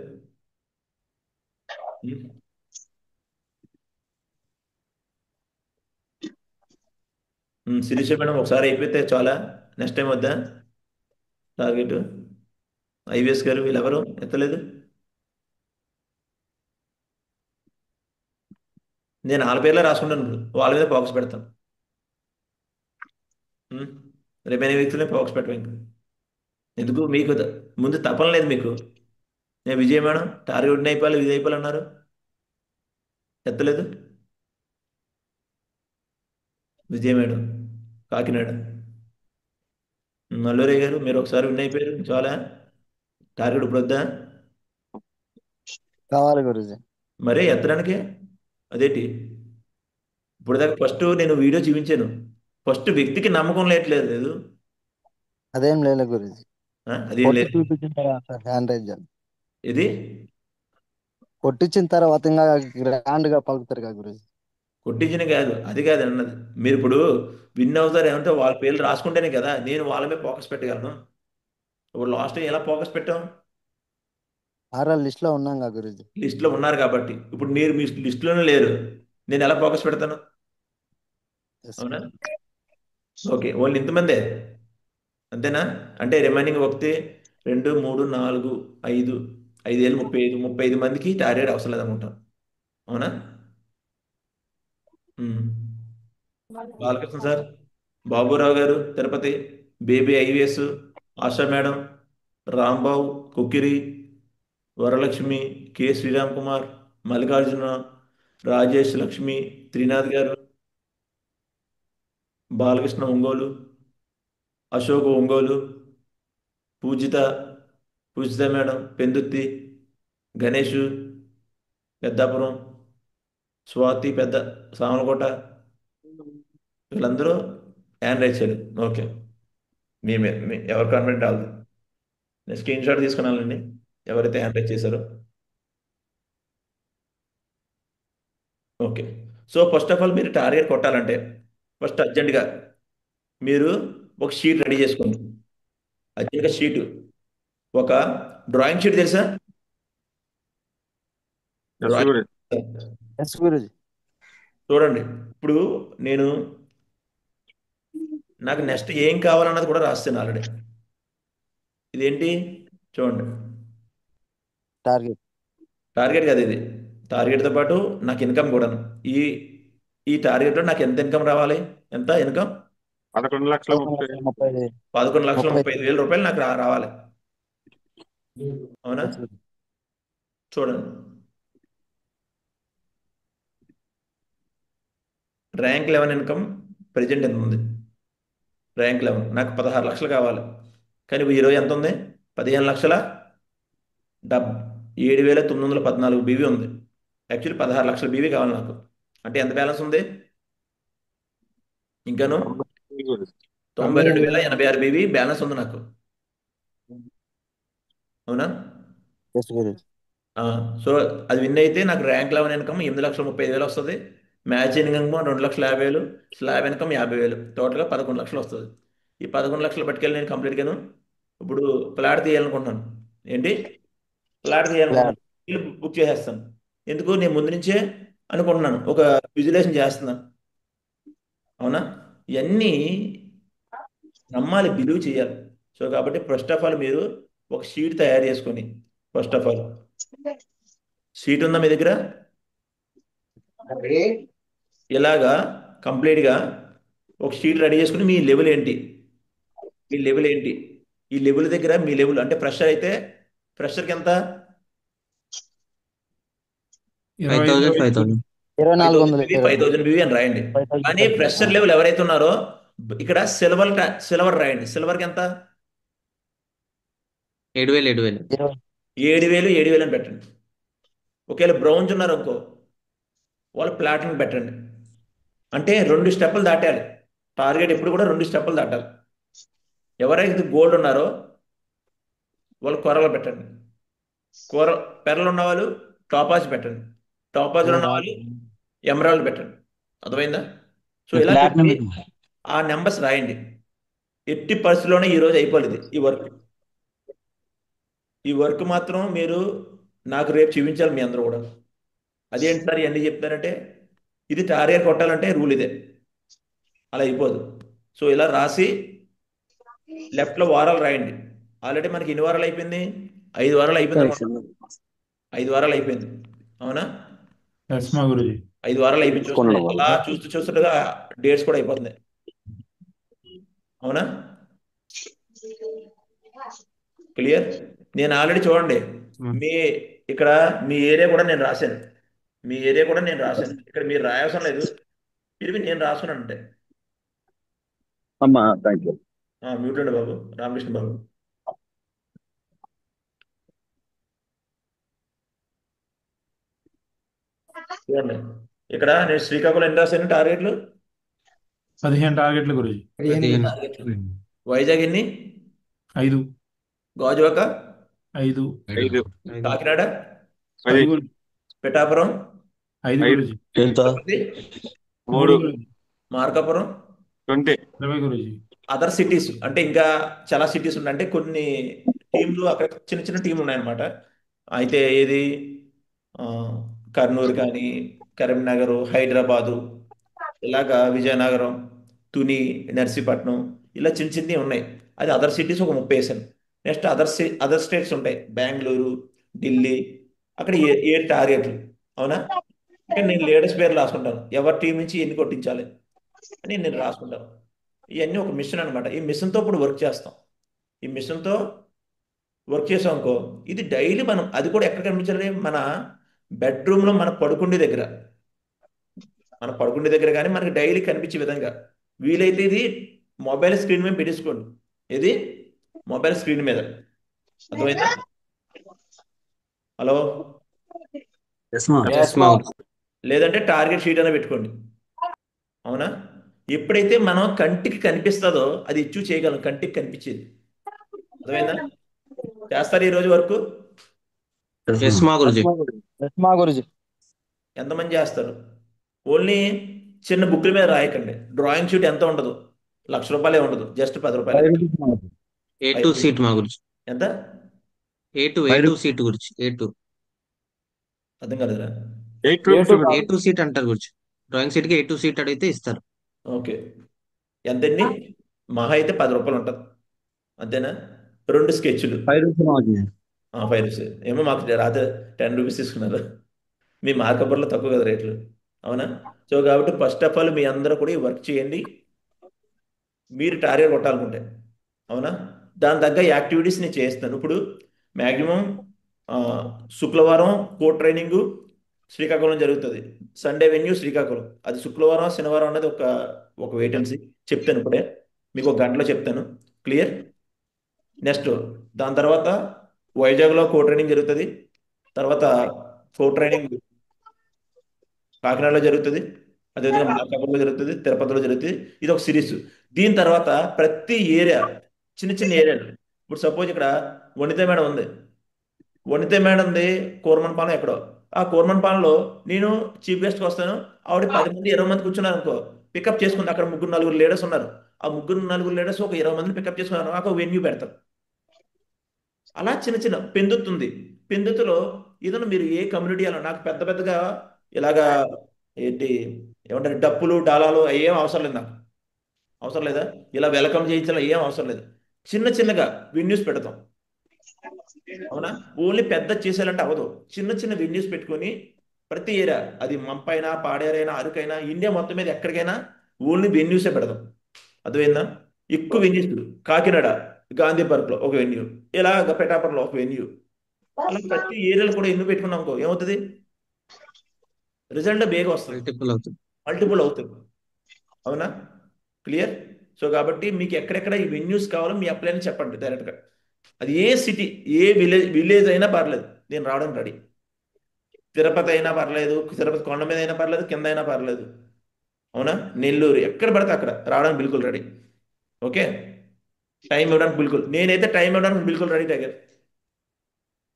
శిరీష మేడం ఒకసారి అయిపోతే చాలా, నెక్స్ట్ టైం వద్దా టార్గెట్? ఐవిఎస్ గారు వీళ్ళెవరు ఎత్తలేదు? నేను వాళ్ళ పేర్లే రాసుకుంటాను, ఇప్పుడు వాళ్ళ మీద ఫోకస్ పెడతాను. రిమైనింగ్ వ్యక్తులే ఫోకస్ పెట్టడం ఇంకా. ఎందుకు మీకు ముందు తపన లేదు మీకు. నేను విజయ్ మేడం టార్గెట్ అయిపోవాలి, ఇది అయిపోవాలి అన్నారు, ఎత్తలేదు. విజయ్ మేడం కాకినాడ. మల్లూరయ్య గారు మీరు ఒకసారి విన్ అయిపోయారు చాలా. టార్గెట్ ఇప్పుడు వద్దా? కావాలి గురుజీ. మరే ఎత్తడానికి అదేంటి? ఇప్పుడు దాకా ఫస్ట్ నేను వీడియో చూపించాను, ఫస్ట్ వ్యక్తికి నమ్మకం లేదు. అదేం లేదు గురుజీ. అదేం కొట్టి లేదు. చూపించిన తర్వాత హ్యాండ్ రైజ్ చేయాలి. ఇది కొట్టించిన తర్వాత ఇంకా గ్రాండ్ గా పలుకుతారు కదా గురుజీ. కొట్టించిన కాదు, అది కాదు అన్నది. మీరు ఇప్పుడు విన్ అవుతారు ఏమంటే వాళ్ళ పేర్లు రాసుకుంటేనే కదా నేను వాళ్ళ మీద ఫోకస్ పెట్టగలను. ఇప్పుడు లాస్ట్ టైం ఎలా ఫోకస్ పెట్టాం? ఆర్ఆర్ లిస్ట్ లో ఉన్నాం కదా గురుజీ. లిస్ట్లో ఉన్నారు కాబట్టి. ఇప్పుడు మీరు మీ లిస్టులోనే లేరు, నేను ఎలా ఫోకస్ పెడతాను? అవునా? ఓకే, ఓన్లీ ఇంతమందే అంతేనా? అంటే రిమైనింగ్ ఒకటి 2 3 4 5 5 35 మందికి టార్గెట్ అవసరం లేదనుకుంటాను. అవునా? ఉమ్. Balakrishna sir, Baburao garu Tirupati, baby IVS, Asha madam, Rambabu Kukkiri, Varalakshmi, K Sriram Kumar, Mallikarjuna, Rajesh Lakshmi, Trinath garu, Balakrishna Ongole, Ashok Ongole, Pujitha Pujitha madam Pendurthi, Ganesh Peddapuram, Swathi పెద్ద సామలకోట, వీళ్ళందరూ హ్యాండ్ రైజ్ చేయాలి. ఓకే, మీ ఎవరు కాన్ఫిడెంట్ రాదు. నేను స్క్రీన్ షాట్ తీసుకున్నానండి ఎవరైతే హ్యాండ్ రైజ్ చేశారో. Okay, so first of all మీరు టార్గెట్ కొట్టాలంటే ఫస్ట్ అర్జెంటుగా మీరు ఒక షీట్ రెడీ చేసుకోండి. అర్జెంటుగా షీటు, ఒక డ్రాయింగ్ షీట్ తెలుసా? ఎస్ గురుజీ. ఎస్ గురుజీ. చూడండి, ఇప్పుడు నేను నాకు నెక్స్ట్ ఏం కావాలన్నది కూడా రాస్తాను ఆల్రెడీ. ఇదేంటి చూడండి, టార్గెట్. టార్గెట్ కదా ఇది. టార్గెట్తో పాటు నాకు ఇన్కమ్ కూడాను. ఈ ఈ టార్గెట్లో నాకు ఎంత ఇన్కమ్ రావాలి? ఎంత ఇన్కమ్? 11,30,000. 11,35,000 రూపాయలు నాకు రావాలి. అవునా? ఎస్ గురుజీ. చూడండి, ర్యాంక్ 11 ఇన్కమ్ ప్రజెంట్ ఎంత ఉంది? ర్యాంక్ 11 నాకు 16 లక్షలు కావాలి. కానీ ఈరోజు ఎంత ఉంది? 15,7,914 బీవీ ఉంది. యాక్చువల్లీ 16 లక్షల బీవీ కావాలి నాకు. అంటే ఎంత బ్యాలెన్స్ ఉంది ఇంకాను? గురుజీ. 92,086 బీవీ బ్యాలెన్స్ ఉంది నాకు. అవునా? ఎస్ గురుజీ. సో అది విన్ అయితే నాకు ర్యాంక్ 11 ఇన్కమ్ 8,35,000 వస్తుంది. మ్యాచ్ ఇన్కమ్ 2,50,000, స్లాబ్ ఇన్కమ్ 50,000, టోటల్గా 11 లక్షలు వస్తుంది. ఈ 11 లక్షలు పట్టుకెళ్ళి నేను కంప్లీట్గాను ఇప్పుడు ఫ్లాట్ తీయాలనుకుంటున్నాను. ఏంటి ఫ్లాట్ తీయాలనుకుంటున్నాను? ఇల్లు బుక్ చేసేస్తాను. ఎందుకు? నేను ముందు నుంచే అనుకుంటున్నాను, ఒక విజులేషన్ చేస్తున్నాను. అవునా? ఇవన్నీ నమ్మాలి, బిలీవ్ చేయాలి. సో కాబట్టి ఫస్ట్ ఆఫ్ ఆల్ మీరు ఒక షీట్ తయారు చేసుకొని, ఫస్ట్ ఆఫ్ ఆల్ షీట్ ఉందా మీ దగ్గర? ఇలాగా కంప్లీట్గా ఒక షీట్ రెడీ చేసుకుని మీ లెవెల్ ఏంటి, మీ లెవెల్ ఏంటి, ఈ లెవెల్ దగ్గర మీ లెవెల్ అంటే ఫ్రెషర్ అయితే ఫ్రెషర్కి ఎంత? 25,000. 5,000. 2,400. 5,000 బీవీ అని రాయండి. 5,000. కానీ ఫ్రెషర్ లెవెల్ ఎవరైతే ఉన్నారో ఇక్కడ సిల్వర్ రాయండి. సిల్వర్కి ఎంత? 7,000. 7,000 అని పెట్టండి. ఒకవేళ బ్రౌన్స్ ఉన్నారు అనుకో, వాళ్ళు ప్లాటినం పెట్టండి. అంటే 2 స్టెప్పులు దాటాలి. టార్గెట్ ఎప్పుడు కూడా 2 స్టెప్పులు దాటాలి. ఎవరైతే గోల్డ్ ఉన్నారో వాళ్ళు కొరలు పెట్టండి. పెరలు ఉన్న వాళ్ళు టాపాజ్ పెట్టండి. టాపాజ్లు ఉన్న వాళ్ళు ఎమరాల్డ్ పెట్టండి. అర్థమైందా? సో ఇలా చెప్పి ఆ నెంబర్స్ రాయండి. ఎట్టి పరిస్థితుల్లోనే ఈరోజు అయిపోలేదు ఈ వర్క్ మాత్రం మీరు నాకు రేపు చూపించాలి మీ అందరూ కూడా. అదేంటి సార్ ఇవన్నీ చెప్తారంటే, ఇది టార్గెట్ కొట్టాలంటే రూల్ ఇదే, అలా అయిపోదు. సో ఇలా రాసి లెఫ్ట్లో వారాలు రాయండి. ఆల్రెడీ మనకి ఎన్ని వారాలు అయిపోయింది? 5 వారాలు అయిపోయింది అనుకుంటా. 5 వారాలు అయిపోయింది. అవునా? ఎస్ మా గురుజీ. 5 వారాలు అయిపోయి చూస్తుంది. అలా చూస్తూ చూస్తుండగా డేట్స్ కూడా అయిపోతుంది. అవునా? క్లియర్? నేను ఆల్రెడీ చూడండి, మీ ఇక్కడ మీ ఏరియా కూడా నేను రాశాను. మీ ఏరియా కూడా నేను రాశాను. ఇక్కడ మీరు రాయవసరం లేదు, ఇది నేను రాసుకున్నాను అంటే. అమ్మా థ్యాంక్ యూ. మ్యూట్ అండి బాబు, రామకృష్ణ బాబు. చూడండి, ఇక్కడ నేను శ్రీకాకుళం ఎన్ని రాశాను టార్గెట్లు? 15 టార్గెట్లు గురుజీ. 15. టార్గెట్లు. వైజాగ్ ఎన్ని? 5. గాజువాక 5 5. కాకినాడ 10 గురుజీ. పిఠాపురం 5 గురుజీ. తిరుపతి 3 గురుజీ. మార్కాపురం 20 20 గురుజీ. అదర్ సిటీస్ అంటే ఇంకా చాలా సిటీస్ ఉన్నాయి. అంటే కొన్ని టీంలు అక్కడ చిన్న చిన్న టీంలు ఉన్నాయన్నమాట. అయితే ఏది ఆ, కర్నూలు కానీ, కరీంనగర్, హైదరాబాదు, ఇలాగా విజయనగరం, తుని, నర్సీపట్నం, ఇలా చిన్న చిన్నవి ఉన్నాయి. అది అదర్ సిటీస్ ఒక 30 వేసాను. నెక్స్ట్ అదర్ స్టేట్స్ ఉంటాయి, బెంగళూరు, ఢిల్లీ, అక్కడ 7 టార్గెట్లు. అవునా? ఇక్కడ నేను లీడర్స్ పేర్లు రాసుకుంటాను, ఎవరి టీం నుంచి ఎన్ని కొట్టించాలి అని నేను రాసుకుంటాను. ఇవన్నీ ఒక మిషన్ అనమాట. ఈ మిషన్తో ఇప్పుడు వర్క్ చేస్తాం. ఈ మిషన్తో వర్క్ చేసాం అనుకో, ఇది డైలీ మనం, అది కూడా ఎక్కడ కనిపించాలి? మన బెడ్రూమ్లో మన పడుకుండే దగ్గర, కానీ మనకి డైలీ కనిపించే విధంగా వీలైతే ఇది మొబైల్ స్క్రీన్ మీద పెట్టేసుకోండి. ఇది మొబైల్ స్క్రీన్ మీద. అర్థమైందా? హలో? లేదంటే టార్గెట్ షీట్ అయినా పెట్టుకోండి. అవునా? ఎప్పుడైతే మనం కంటికి కనిపిస్తుందో అది అచీవ్ చేయగలం, కంటికి కనిపించేది. అర్థమైందా? చేస్తారు ఈరోజు వరకు? మా గురుజీ. ఎంతమంది చేస్తారు? ఓన్లీ చిన్న బుక్ల మీద రాయకండి. డ్రాయింగ్ షీట్ ఎంత ఉండదు, ₹1,00,000 ఉండదు, జస్ట్ ₹10. A2 సీట్ మా గురించి. ఎంత? A2 సీట్ గురించి. A2 అర్థం కాలేదురా? A2 సీట్ అంటారు గురించి. డ్రాయింగ్ సీట్ కి A2 సీట్ అడిగితే ఇస్తారు. ఓకే. ఎంతండి? మహా అయితే ₹10 ఉంటుంది, అంతేనా? 2 స్కెచ్లు 5 రూపాయలు. 5 రూపీస్. ఏమో మాకు రాత్రి ₹10 తీసుకున్నారు. మీ మార్కబర్లో తక్కువ కదా రేట్లు. అవునా? సో కాబట్టి ఫస్ట్ ఆఫ్ ఆల్ మీ అందరూ కూడా ఈ వర్క్ చేయండి, మీరు టార్గెట్ కొట్టాలనుకుంటే. అవునా? దాని తగ్గ యాక్టివిటీస్ నేను చేస్తాను. ఇప్పుడు మ్యాక్సిమం శుక్రవారం కోడ్ ట్రైనింగ్ శ్రీకాకుళం జరుగుతుంది. Sunday venue Srikakulam. అది శుక్రవారం శనివారం అన్నది ఒక వేకెన్సీ చెప్తాను ఇప్పుడే, మీకు 1 గంటలో చెప్తాను. క్లియర్? నెక్స్ట్ దాని తర్వాత వైజాగ్లో కోడ్ ట్రైనింగ్ జరుగుతుంది. తర్వాత కోడ్ ట్రైనింగ్ కాకినాడలో జరుగుతుంది, అదేవిధంగా మార్కాపురంలో జరుగుతుంది, తిరుపతిలో జరుగుతుంది. ఇది ఒక సిరీస్. దీని తర్వాత ప్రతి ఏరియా, చిన్న చిన్న ఏరియాలు, ఇప్పుడు సపోజ్ ఇక్కడ వనిత మేడం ఉంది, వనిత మేడంది కూరమన్పాలెం ఎక్కడో. ఆ కూరమన్పాలెంలో నేను చీఫ్ గెస్ట్కి వస్తాను, ఆవిడ 10 మంది 20 మంది కూర్చున్నారు అనుకో, పికప్ చేసుకుంది. అక్కడ 3-4 లీడర్స్ ఉన్నారు. ఆ 3-4 లీడర్స్ ఒక 20 మందిని పికప్ చేసుకున్నారు, నాకు వెన్యూ పెడతారు. అలా చిన్న చిన్న పెందుతుంది. పెందుతులో ఏదైనా మీరు ఏ కమ్యూనిటీ అలా, నాకు పెద్ద పెద్దగా ఇలాగా ఏంటి ఏమంటారు డప్పులు డాలాలు ఏం అవసరం లేదు, నాకు అవసరం లేదా? ఇలా వెల్కమ్ చేయించాలి ఏం అవసరం లేదు. చిన్న చిన్నగా వెన్యూస్ పెడతాం. అవునా? ఓన్లీ పెద్ద చేసేయాలంటే అవ్వదు. చిన్న చిన్న వెన్యూస్ పెట్టుకొని ప్రతి ఏరియా, అది మంపైనా, పాడేరైనా, అరకైనా, ఇండియా మొత్తం మీద ఎక్కడికైనా ఓన్లీ వెన్యూసే పెడతాం. అర్థమైందా? ఎక్కువ వెన్యూస్. కాకినాడ గాంధీ పార్క్లో ఒక వెన్యూ, ఇలా పిఠాపురంలో ఒక వెన్యూ, అలా ప్రతి ఏరియాలో కూడా ఎన్ని పెట్టుకున్నాం అనుకో, ఏమవుతుంది? రిజల్ట్ బేగా వస్తుంది, మల్టిపుల్ అవుతుంది. అవునా? క్లియర్? సో కాబట్టి మీకు ఎక్కడెక్కడ ఈ వెన్యూస్ కావాలో మీ అప్లై అని చెప్పండి డైరెక్ట్గా. అది ఏ సిటీ, ఏ విలేజ్ అయినా పర్లేదు, నేను రావడానికి రెడీ. తిరుపతి అయినా పర్లేదు, తిరుపతి కొండ మీద అయినా పర్లేదు, కింద అయినా పర్లేదు. అవునా? నెల్లూరు, ఎక్కడ పడితే అక్కడ రావడానికి బిల్కుల్ రెడీ. ఓకే? టైం ఇవ్వడానికి బిల్కుల్, నేనైతే టైం ఇవ్వడానికి బిల్కుల్ రెడీ టైగర్.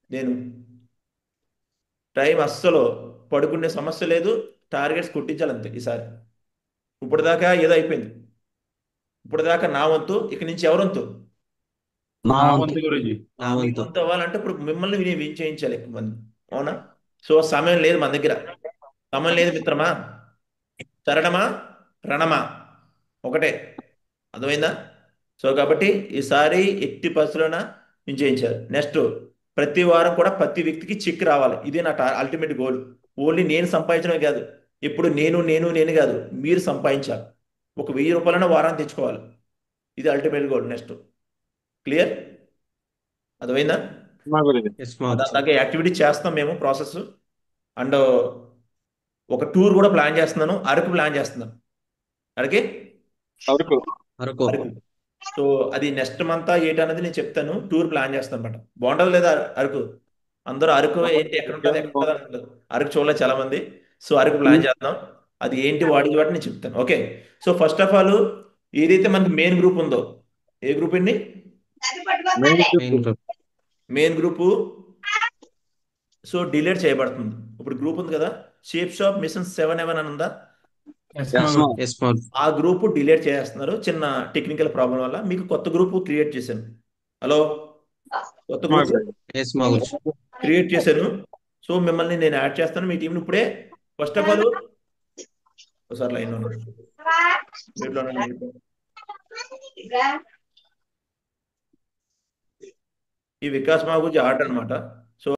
నేను టైం అస్సలు పడుకునే సమస్య లేదు, టార్గెట్స్ కొట్టించాలంతే ఈసారి. ఇప్పటిదాకా ఏదో అయిపోయింది, ఇప్పటిదాకా నా వంతు. ఇక నుంచి ఎవరి వంతు? నా వంతు గురుజీ. మీ వంతు అవ్వాలంటే ఇప్పుడు మిమ్మల్ని నేను ఏం చేయించాలి ఎక్కువ మంది. అవునా? సో సమయం లేదు మన దగ్గర, సమయం లేదు మిత్రమా. శరణమా రణమా ఒకటే. అర్థమైందా? సో కాబట్టి ఈసారి ఎట్టి పరిస్థితుల్లోనా నేను చేయించాలి. నెక్స్ట్ ప్రతి వారం కూడా ప్రతి వ్యక్తికి చెక్ రావాలి, ఇదే నా అల్టిమేట్ గోల్. ఓన్లీ నేను సంపాదించడమే కాదు, ఇప్పుడు నేను కాదు, మీరు సంపాదించాలి. ఒక 1000 రూపాయలైనా వారాన్ని తెచ్చుకోవాలి. ఇది అల్టిమేట్ గోల్. నెక్స్ట్ క్లియర్, అర్థమైందా? మా గురించి ఎస్ మాగుజీ. అలాగే యాక్టివిటీ చేస్తాం మేము ప్రాసెస్. అండ్ ఒక టూర్ కూడా ప్లాన్ చేస్తున్నాను, అరకు ప్లాన్ చేస్తున్నాను. అరకే అరకు అరకు. అరకు. సో అది నెక్స్ట్ మంత్ ఏంటన్నది నేను చెప్తాను. టూర్ ప్లాన్ చేస్తాను అనమాట. బాగుంటుంది లేదా అరకు? అందరూ అరకు ఏంటి, ఎక్కడ ఉంటుంది అంటారు. అరకు చూడలేదు చాలా మంది. సో అరకు ప్లాన్ చేద్దాం. అది ఏంటి వాటి వాటి నేను చెప్తాను. Okay. So first of all ఏదైతే మనకి మెయిన్ గ్రూప్ ఉందో, ఏ గ్రూప్ అండి? Main group. Main group so delete చేయబడుతుంది. ఇప్పుడు గ్రూప్ ఉంది కదా, షేప్స్ ఆఫ్ మిషన్ 7 అని ఉందా? ఎస్ Yes, మా ma'am. గురుజీ. ఎస్ మాగుజీ. ఆ గ్రూప్ డిలీట్ చేస్తున్నారు. చిన్న టెక్నికల్ ప్రాబ్లం వల్ల మీకు కొత్త గ్రూప్ క్రియేట్ చేశాను. హలో, కొత్త మా గ్రూప్ గురించి ఎస్ మాగుజీ. క్రియేట్ చేశాను. సో మిమ్మల్ని నేను యాడ్ చేస్తాను మీ టీంని ఇప్పుడే. ఫస్ట్ ఆఫ్ ఆల్ ఒకసారి లైన్లో ఈ వికాస్ మాగుజీ ఆర్ట్ అనమాట.